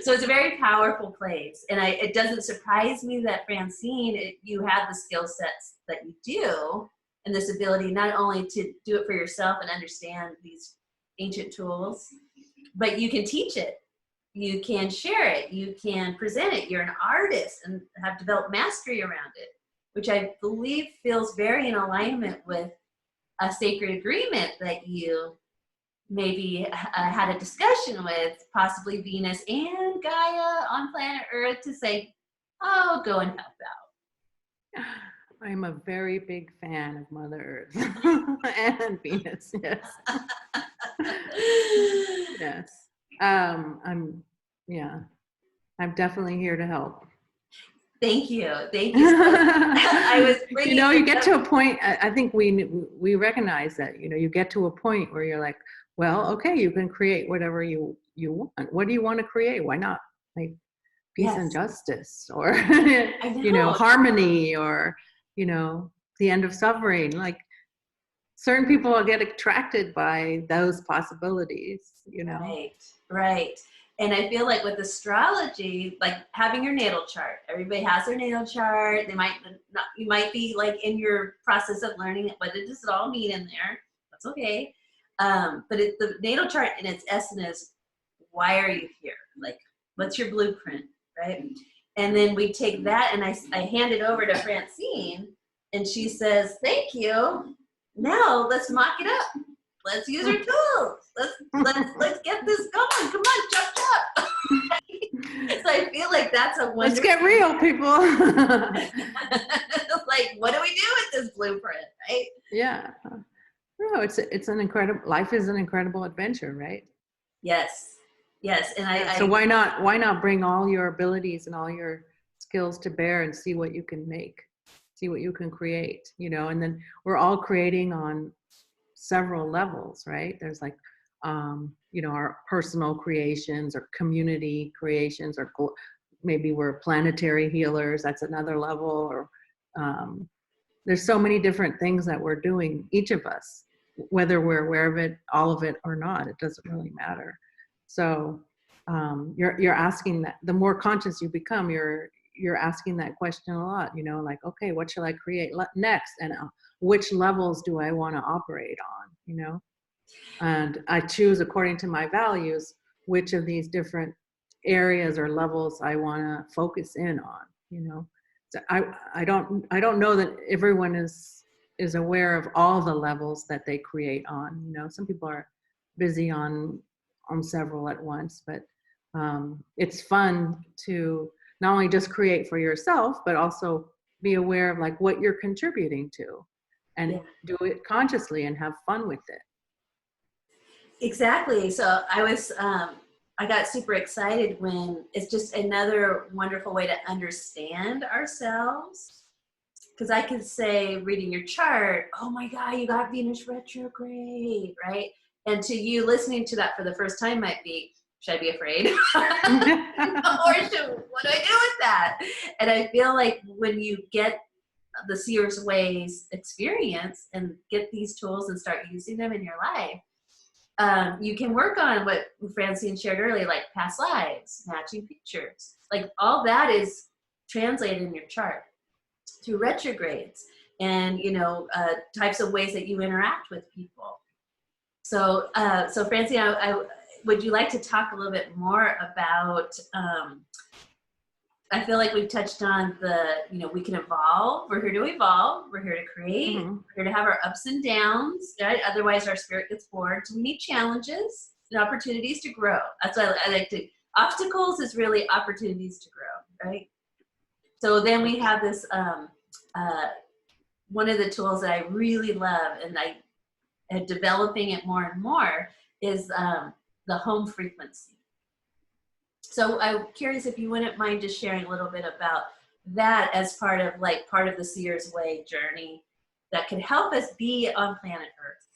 So it's a very powerful place. And it doesn't surprise me that Francine, you have the skill sets that you do, and this ability not only to do it for yourself and understand these ancient tools, but you can teach it. You can share it. You can present it. You're an artist and have developed mastery around it, which I believe feels very in alignment with a sacred agreement that you maybe had a discussion with possibly Venus and Gaia on planet Earth to say, oh, go and help out. I'm a very big fan of Mother Earth and Venus. Yes. Yes. Yeah, I'm definitely here to help. Thank you. Thank you. So I was bringing you get to a point, I think we recognize that, you get to a point where you're like, well, okay, you can create whatever you want. What do you want to create? Why not? Like peace and justice, or, harmony, or, the end of suffering. Like certain people get attracted by those possibilities, Right. And I feel like with astrology, like having your natal chart, everybody has their natal chart. You might be like in your process of learning it, what does it all mean in there? That's okay. But the natal chart in its essence is, why are you here? Like, what's your blueprint, right? And then we take that and I hand it over to Francine, and she says, thank you. Now let's mock it up. Let's use our tools. Let's get this going. Come on, chop chop. So I feel like that's a wonderful. Let's get real, people. Like, what do we do with this blueprint, right? Yeah. No, it's an incredible. Life is an incredible adventure, right? Yes. And so why not bring all your abilities and all your skills to bear and see what you can make, see what you can create, and then we're all creating on several levels, right? There's like, our personal creations or community creations, or maybe we're planetary healers. That's another level. Or there's so many different things that we're doing, each of us, whether we're aware of it, all of it or not, it doesn't really matter. So you're asking that. The more conscious you become, you're asking that question a lot, like, okay, what shall I create next? And which levels do I want to operate on, and I choose according to my values, which of these different areas or levels I want to focus in on, So I don't know that everyone is aware of all the levels that they create on, some people are busy on several at once, but it's fun to not only just create for yourself, but also be aware of like what you're contributing to, and do it consciously and have fun with it. Exactly. So I got super excited when it's just another wonderful way to understand ourselves. Because I could say, reading your chart, oh my God, you got Venus retrograde, right? And to you, listening to that for the first time might be, should I be afraid? Or what do I do with that? And I feel like when you get the Seers Ways experience and get these tools and start using them in your life, you can work on what Francine shared earlier, like past lives, matching pictures. Like all that is translated in your chart through retrogrades and, types of ways that you interact with people. So Francine, would you like to talk a little bit more about, I feel like we've touched on we can evolve. We're here to evolve. We're here to create. Mm-hmm. We're here to have our ups and downs, right? Otherwise our spirit gets bored. So we need challenges and opportunities to grow. That's why I like to, obstacles is really opportunities to grow, right? So then we have this, one of the tools that I really love, and I am developing it more and more, is the home frequency. So I'm curious if you wouldn't mind just sharing a little bit about that as part of the Seers Way journey that could help us be on planet Earth.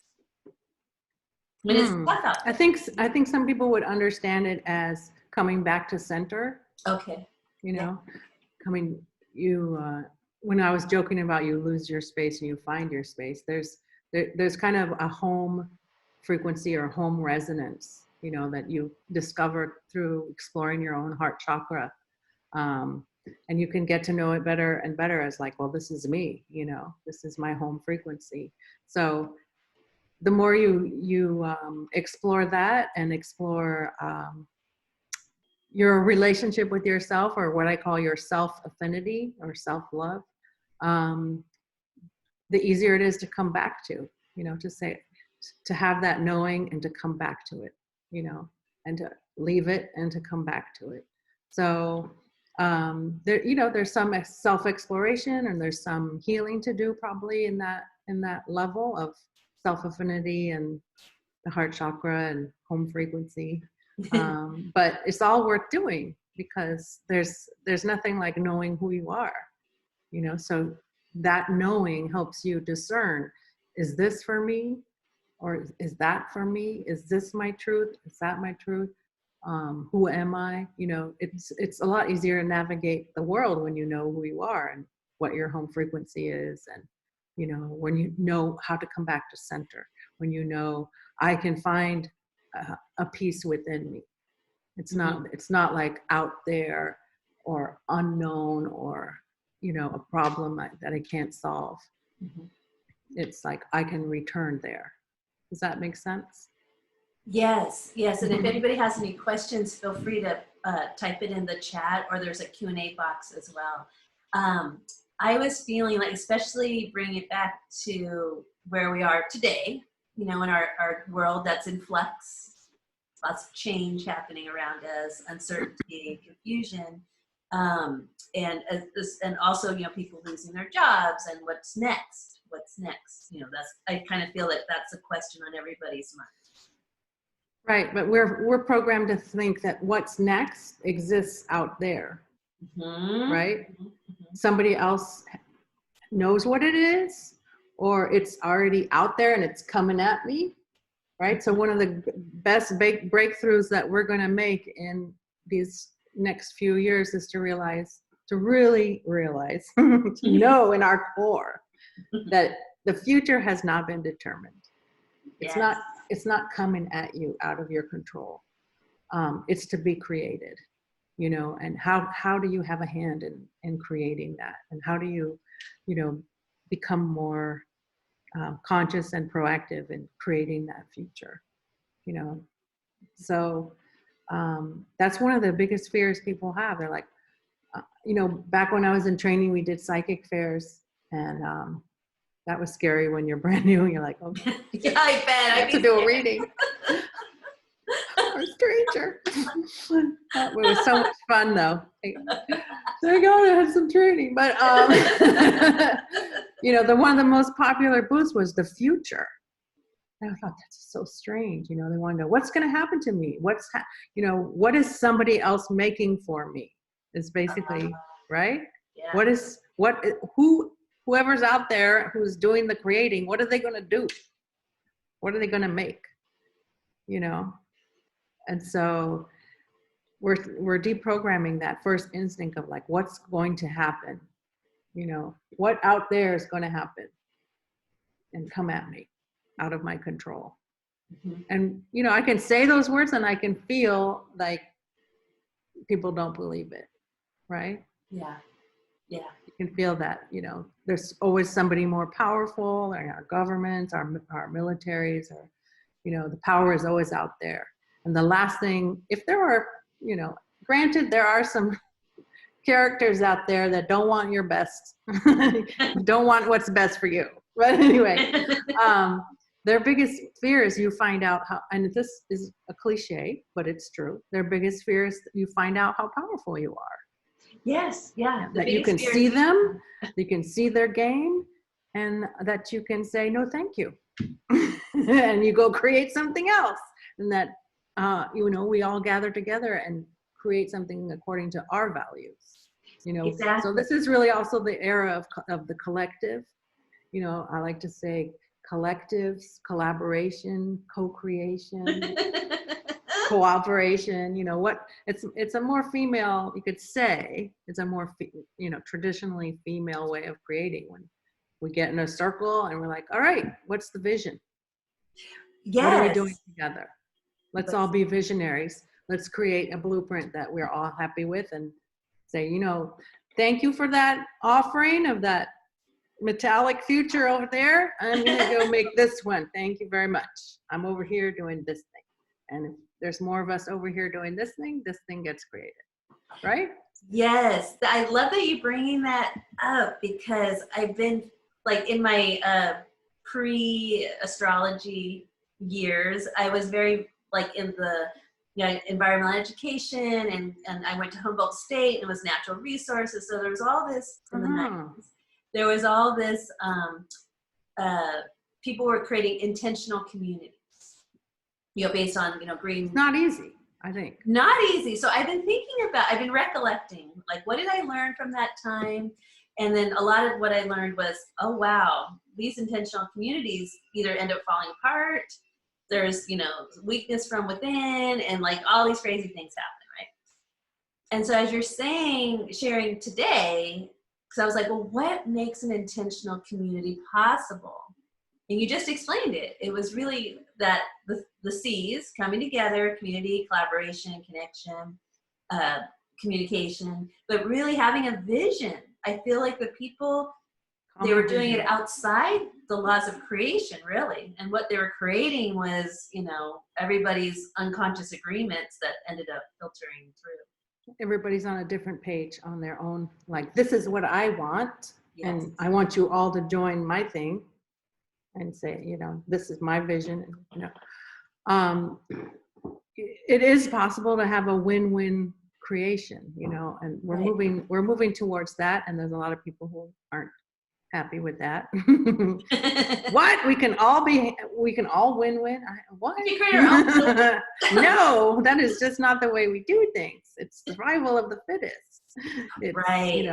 When it's tough out there. I think some people would understand it as coming back to center. Okay. When I was joking about you lose your space and you find your space, there's kind of a home frequency or home resonance, that you discover through exploring your own heart chakra. And you can get to know it better and better as like, well, this is me, this is my home frequency. So the more you explore that and explore your relationship with yourself, or what I call your self-affinity or self-love, the easier it is to come back to, to have that knowing and to come back to it, and to leave it and to come back to it. So There, there's some self-exploration and there's some healing to do probably in that level of self-affinity and the heart chakra and home frequency. But it's all worth doing because there's nothing like knowing who you are, so that knowing helps you discern, is this for me? Or is that for me? Is this my truth? Is that my truth? Who am I? It's a lot easier to navigate the world when you know who you are and what your home frequency is. And, when you know how to come back to center, when I can find a peace within me. It's not like out there or unknown or, a problem that I can't solve. Mm-hmm. It's like I can return there. Does that make sense? Yes. And if anybody has any questions, feel free to type it in the chat, or there's a Q&A box as well. I was feeling like, especially bringing it back to where we are today, in our world that's in flux, lots of change happening around us, uncertainty, confusion, and also, people losing their jobs and what's next? I kind of feel like that's a question on everybody's mind. Right, but we're programmed to think that what's next exists out there, right? Mm-hmm. Somebody else knows what it is, or it's already out there and it's coming at me, right? So one of the best breakthroughs that we're going to make in these next few years is to really realize, to know in our core that the future has not been determined. Yes. It's not coming at you out of your control. It's to be created, and how do you have a hand in creating that? And how do you, become more conscious and proactive in creating that future, So that's one of the biggest fears people have. They're like, back when I was in training, we did psychic fairs, and that was scary when you're brand new and you're like, oh, yeah, I bet. I have to do a reading. Or a stranger. It was so much fun though. Thank God I had some training. But one of the most popular booths was the future. And I thought, that's so strange. They want to know what's going to happen to me. What is somebody else making for me? Is basically right. Yeah. Whoever's out there who's doing the creating, what are they going to do? What are they going to make? And so we're deprogramming that first instinct of like, what's going to happen? What out there is going to happen and come at me out of my control. Mm-hmm. And, I can say those words and I can feel like people don't believe it. Right? Yeah. Yeah. You can feel that, there's always somebody more powerful, or our governments, our militaries, or, the power is always out there. And the last thing, if there are, granted, there are some characters out there that don't want your best, don't want what's best for you. But anyway, their biggest fear is you find out how, and this is a cliche, but it's true. Their biggest fear is you find out how powerful you are. Yes, yeah. That you can see them, you can see their game, and that you can say, no, thank you. And you go create something else. And that, we all gather together and create something according to our values. Exactly. So this is really also the era of the collective. I like to say collectives, collaboration, co-creation. Cooperation, it's a more female, you could say, it's a more, traditionally female way of creating. When we get in a circle and we're like, all right, what's the vision? Yes. What are we doing together? Let's all be visionaries. Let's create a blueprint that we're all happy with and say, thank you for that offering of that metallic future over there. I'm going to go make this one. Thank you very much. I'm over here doing this thing. And if there's more of us over here doing this thing gets created, right? Yes. I love that you're bringing that up, because I've been like in my pre-astrology years, I was very like in the, environmental education, and I went to Humboldt State, and it was natural resources. So there was all this in the 90s. There was all this, people were creating intentional communities, based on, green. It's not easy, I think. Not easy. So I've been recollecting, like, what did I learn from that time? And then a lot of what I learned was, oh, wow, these intentional communities either end up falling apart. There's, weakness from within, and like all these crazy things happen, right? And so as you're sharing today, because I was like, well, what makes an intentional community possible? And you just explained it. It was really that the C's coming together, community, collaboration, connection, communication, but really having a vision. I feel like the people, they were doing it outside the laws of creation, really. And what they were creating was, everybody's unconscious agreements that ended up filtering through. Everybody's on a different page on their own. Like, this is what I want. Yes. And I want you all to join my thing and say, this is my vision. It is possible to have a win-win creation, and we're moving towards that. And there's a lot of people who aren't happy with that. What? We can all win-win. What? You create your own. No, that is just not the way we do things. It's survival of the fittest. It's, right.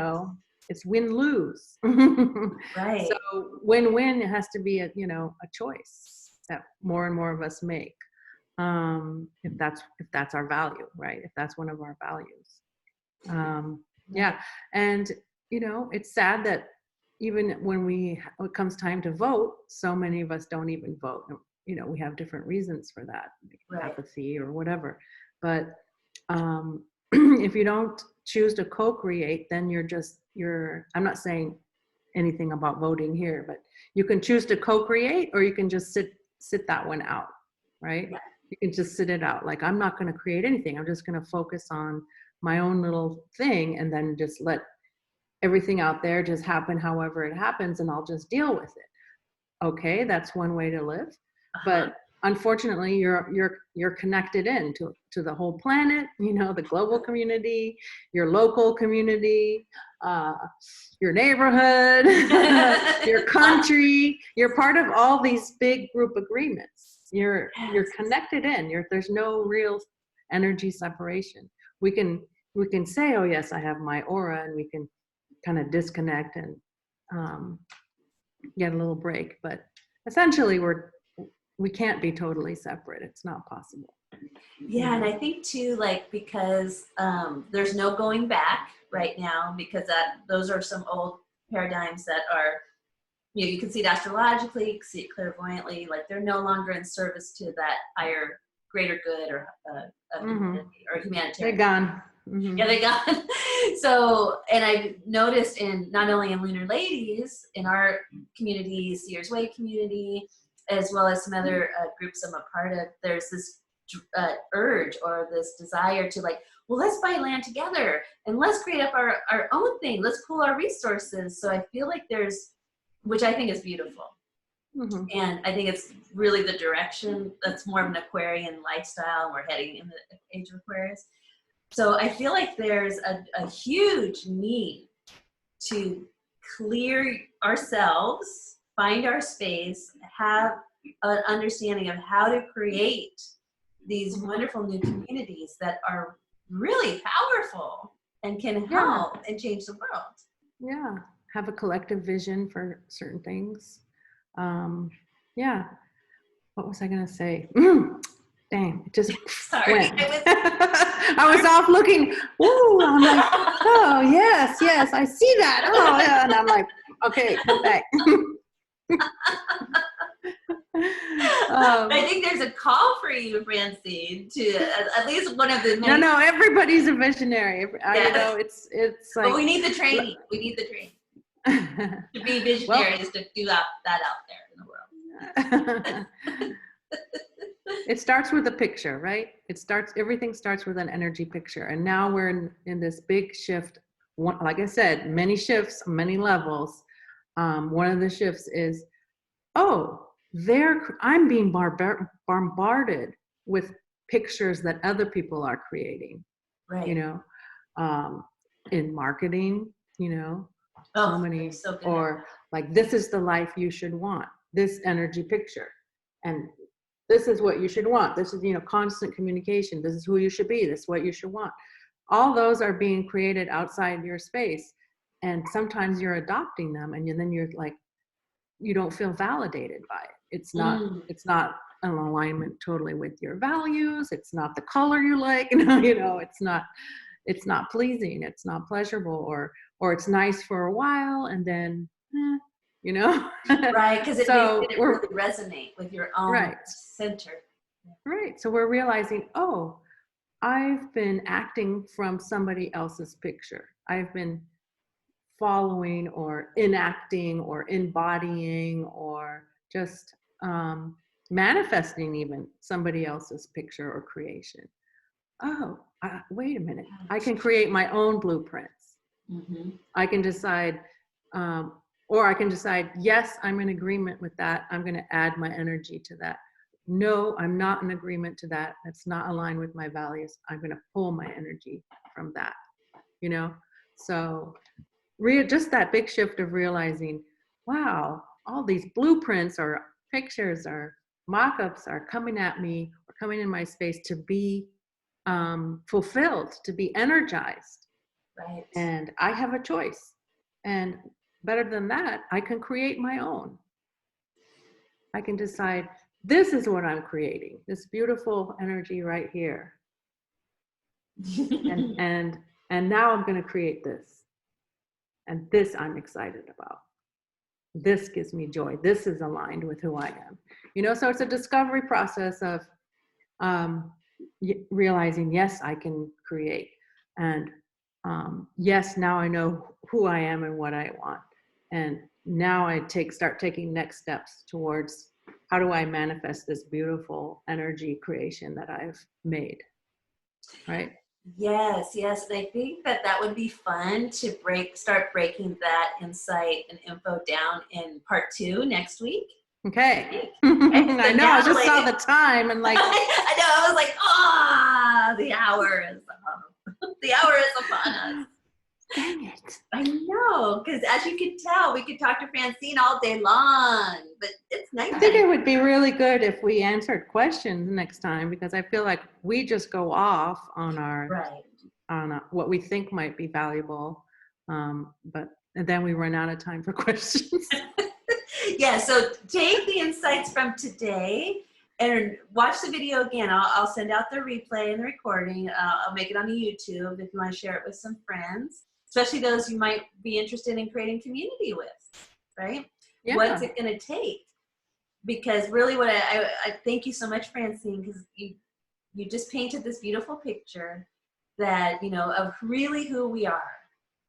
It's win-lose. Right. So win-win has to be a choice that more and more of us make. If that's our value, right? If that's one of our values. Yeah. And, it's sad that even when it comes time to vote, so many of us don't even vote. We have different reasons for that, like apathy or whatever. But if you don't choose to co-create, then I'm not saying anything about voting here, but you can choose to co-create, or you can just sit that one out, right? Yeah. You can just sit it out. Like, I'm not going to create anything. I'm just going to focus on my own little thing, and then just let everything out there just happen however it happens, and I'll just deal with it. Okay, that's one way to live. But unfortunately, you're connected in to the whole planet, the global community, your local community, your neighborhood, your country. You're part of all these big group agreements. You're connected in. There's no real energy separation. We can say, oh yes, I have my aura, and we can kind of disconnect and get a little break. But essentially, we can't be totally separate. It's not possible. Yeah, and I think too, like, because there's no going back right now, because those are some old paradigms that are, you can see it astrologically, you can see it clairvoyantly, like they're no longer in service to that higher, greater good or humanitarian. They're gone. Mm-hmm. Yeah, they gone. So, and I've noticed not only in Lunar Ladies, in our community, Seers Way community, as well as some other groups I'm a part of, there's this urge or this desire to, like, well, let's buy land together and let's create up our own thing. Let's pool our resources. So I feel like which I think is beautiful. Mm-hmm. And I think it's really the direction that's more of an Aquarian lifestyle. We're heading in the age of Aquarius. So I feel like there's a huge need to clear ourselves, find our space, have an understanding of how to create these wonderful new communities that are really powerful and can help and change the world. Yeah, have a collective vision for certain things. Yeah, what was I gonna say? Dang, it just went. I was off looking. Ooh, I'm like, oh yes, I see that. Oh yeah, and I'm like, okay, come back. I think there's a call for you, Francine, to at least one of the many. No, everybody's a visionary. It's like. But we need the training. We need the training to be visionaries, to do that out there in the world. It starts with a picture, right? Everything starts with an energy picture. And now we're in this big shift. Like I said, many shifts, many levels. One of the shifts is, I'm being bombarded with pictures that other people are creating, Right. you know, in marketing, you know, Oh, so many, so good. or like, this is the life you should want, this energy picture. And this is what you should want. This is, you know, constant communication. This is who you should be. This is what you should want. All those are being created outside your space. And sometimes you're adopting them, and then you're like, you don't feel validated by it. It's not in alignment totally with your values. It's not the color you like. You know, it's not pleasing. It's not pleasurable, or it's nice for a while and then, you know. Right, because it So didn't really resonate with your own center. Right. So we're realizing, oh, I've been acting from somebody else's picture. I've been following or enacting or embodying or just manifesting even somebody else's picture or creation. Oh, wait a minute. I can create my own blueprints. Mm-hmm. I can decide, or I can decide, yes, I'm in agreement with that. I'm going to add my energy to that. No, I'm not in agreement to that. That's not aligned with my values. I'm going to pull my energy from that, you know? So just that big shift of realizing, wow, all these blueprints or pictures or mock-ups are coming at me or coming in my space to be fulfilled, to be energized. Right. And I have a choice. And better than that, I can create my own. I can decide, this is what I'm creating, this beautiful energy right here. and now I'm going to create this. And this I'm excited about. This gives me joy. This is aligned with who I am. You know, so it's a discovery process of realizing, yes, I can create. And yes, now I know who I am and what I want. And now I start taking next steps towards, how do I manifest this beautiful energy creation that I've made, right? Yes, yes. And I think that would be fun to start breaking that insight and info down in part 2 next week. Okay. Right? So I know, I just saw the time and like. I know, I was like, the hour is upon us. Dang it. I know, because as you can tell, we could talk to Francine all day long, but it's nice. I think it would be really good if we answered questions next time, because I feel like we just go off on what we think might be valuable, but then we run out of time for questions. Yeah, so take the insights from today and watch the video again. I'll send out the replay and the recording. I'll make it on YouTube if you want to share it with some friends, especially those you might be interested in creating community with, right? Yeah. What's it going to take? Because really what I thank you so much, Francine, because you just painted this beautiful picture that, you know, of really who we are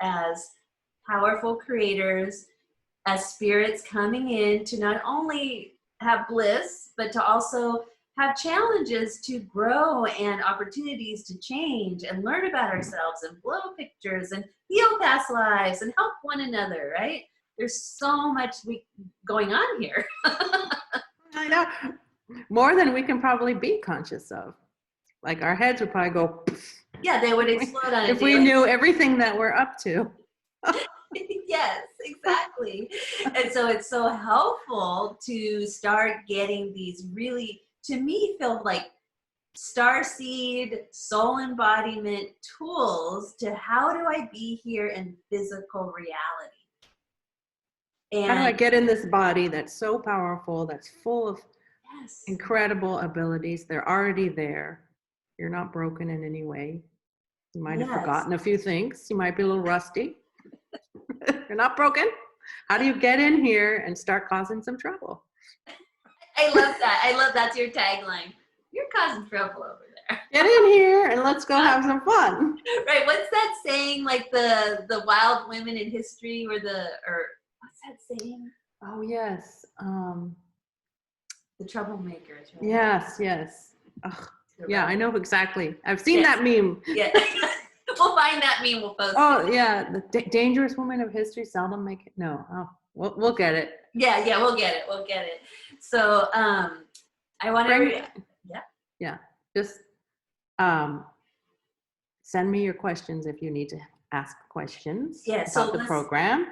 as powerful creators, as spirits coming in to not only have bliss, but to also have challenges to grow and opportunities to change and learn about ourselves and blow pictures and heal past lives and help one another, right? There's so much going on here. I know. More than we can probably be conscious of. Like our heads would probably go. Yeah, they would explode on if we knew everything that we're up to. Yes, exactly. And so it's so helpful to start getting these really, to me, feel like starseed soul embodiment tools to how do I be here in physical reality? And how do I get in this body that's so powerful, that's full of incredible abilities? They're already there. You're not broken in any way. You might have forgotten a few things. You might be a little rusty. You're not broken. How do you get in here and start causing some trouble? I love that. I love that's your tagline. You're causing trouble over there. Get in here and let's go have some fun. Right. What's that saying? Like the wild women in history, or what's that saying? Oh yes. The troublemakers. Right? Yes. Ugh. Yeah, I know exactly. I've seen that meme. Yeah. We'll find that meme. We'll post it. Oh yeah, the dangerous women of history seldom make it. No, we'll get it. Yeah, we'll get it. So I want to. Yeah. Just Send me your questions if you need to ask questions Yeah, so about the program.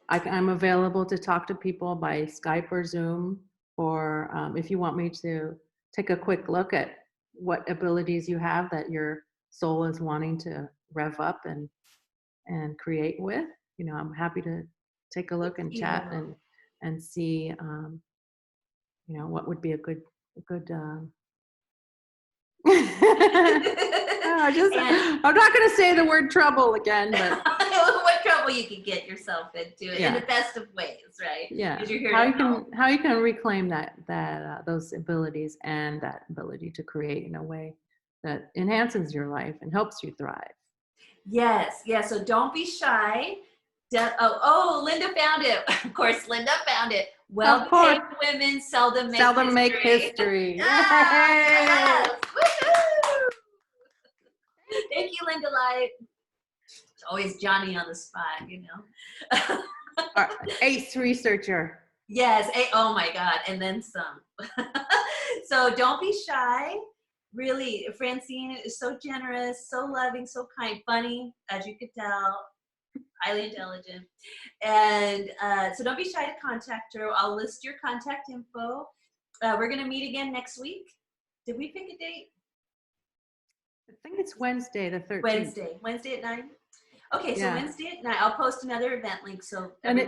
I'm available to talk to people by Skype or Zoom, or if you want me to take a quick look at what abilities you have that your soul is wanting to rev up and create with. I'm happy to take a look and chat and see, what would be a good I'm not going to say the word trouble again, but what trouble you can get yourself into in the best of ways, right? Yeah. You're How you can reclaim that those abilities and that ability to create in a way that enhances your life and helps you thrive. Yes. So don't be shy. Linda found it. Of course, Linda found it. Well-behaved women seldom make history. Yes. Woo-hoo! Thank you, Linda Light. It's always Johnny on the spot, Ace researcher. Yes. Oh my God. And then some. So don't be shy. Really, Francine is so generous, so loving, so kind, funny, as you could tell, highly intelligent. And so don't be shy to contact her. I'll list your contact info. We're going to meet again next week. Did we pick a date? I think it's Wednesday, the 13th. Wednesday at 9? Okay, so Wednesday at 9. I'll post another event link.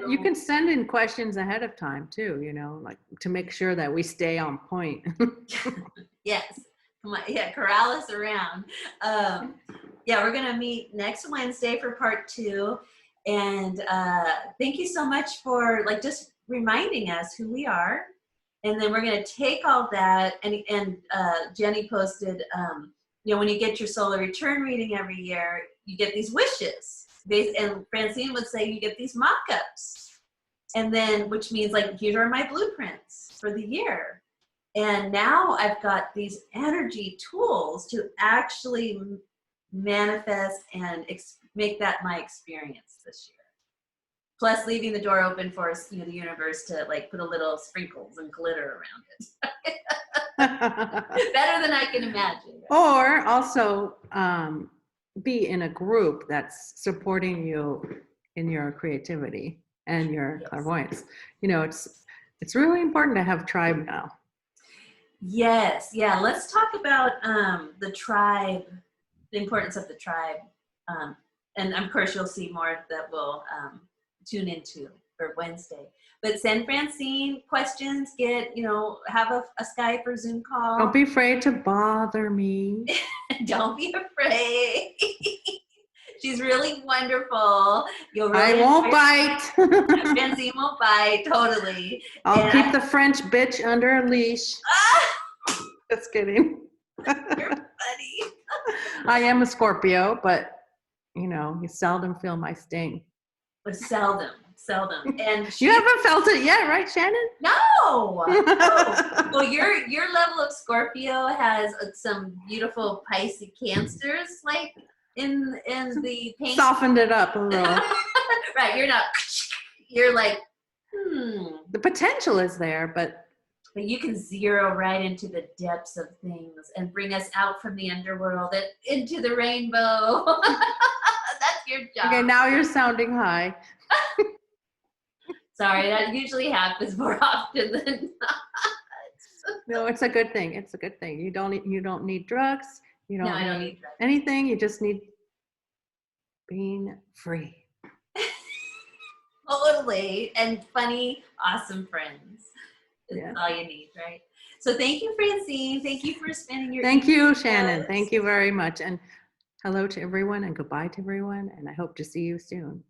You can send in questions ahead of time too, like to make sure that we stay on point. Yes. Come on. Yeah, corral us around. We're going to meet next Wednesday for part 2. And thank you so much for just reminding us who we are. And then we're going to take all that and Jenny posted, when you get your solar return reading every year, you get these wishes. And Francine would say you get these mock-ups. And then, which means here are my blueprints for the year. And now I've got these energy tools to actually manifest and make that my experience this year. Plus leaving the door open for the universe to put a little sprinkles and glitter around it. Better than I can imagine. Right? Or also be in a group that's supporting you in your creativity and your clairvoyance. It's really important to have tribe now. Yes. Yeah. Let's talk about the tribe, the importance of the tribe. And of course you'll see more that we'll tune into for Wednesday. But send Francine questions, have a Skype or Zoom call. Don't be afraid to bother me. Don't be afraid. She's really wonderful. I won't bite. Francine won't bite, totally. I'll keep the French bitch under a leash. Just kidding. You're funny. I am a Scorpio, but you seldom feel my sting. Seldom. And you haven't felt it yet, right, Shannon? No. Well, your level of Scorpio has some beautiful Pisces cancers, in the paint. Softened it up a little. Right. You're The potential is there, but you can zero right into the depths of things and bring us out from the underworld and into the rainbow. That's your job. Okay, now you're sounding high. Sorry, that usually happens more often than not. No, it's a good thing. It's a good thing. You don't need drugs. I don't need drugs. Anything. You just need being free. Totally. And funny, awesome friends. That's all you need, right? So thank you, Francine. Thank you for spending your Thank you, Shannon. Thank you very much. And hello to everyone and goodbye to everyone. And I hope to see you soon.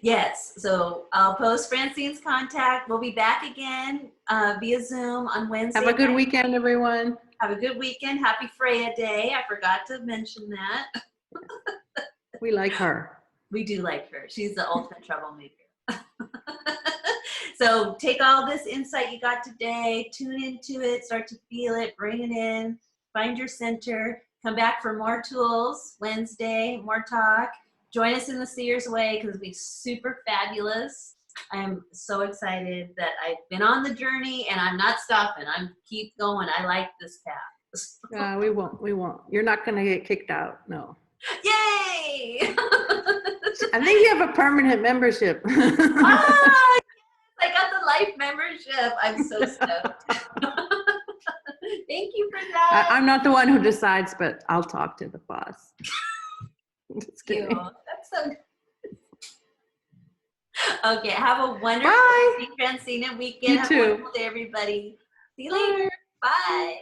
Yes. So I'll post Francine's contact. We'll be back again via Zoom on Wednesday. Have a good weekend, everyone. Have a good weekend. Happy Freya Day. I forgot to mention that. We like her. We do like her. She's the ultimate troublemaker. So take all this insight you got today, tune into it, start to feel it, bring it in, find your center, come back for more tools Wednesday, more talk. Join us in the Seers Way because it'll be super fabulous. I'm so excited that I've been on the journey and I'm not stopping. I'm keep going. I like this path. We won't. We won't. You're not going to get kicked out. No. Yay! I think you have a permanent membership. Ah, yes, I got the life membership. I'm so stoked. Thank you for that. I'm not the one who decides, but I'll talk to the boss. Just Thank you. kidding. That's so good. Okay, have a wonderful Bye. week, Francine, and weekend. You Have too. a wonderful day, everybody. See you later. Bye.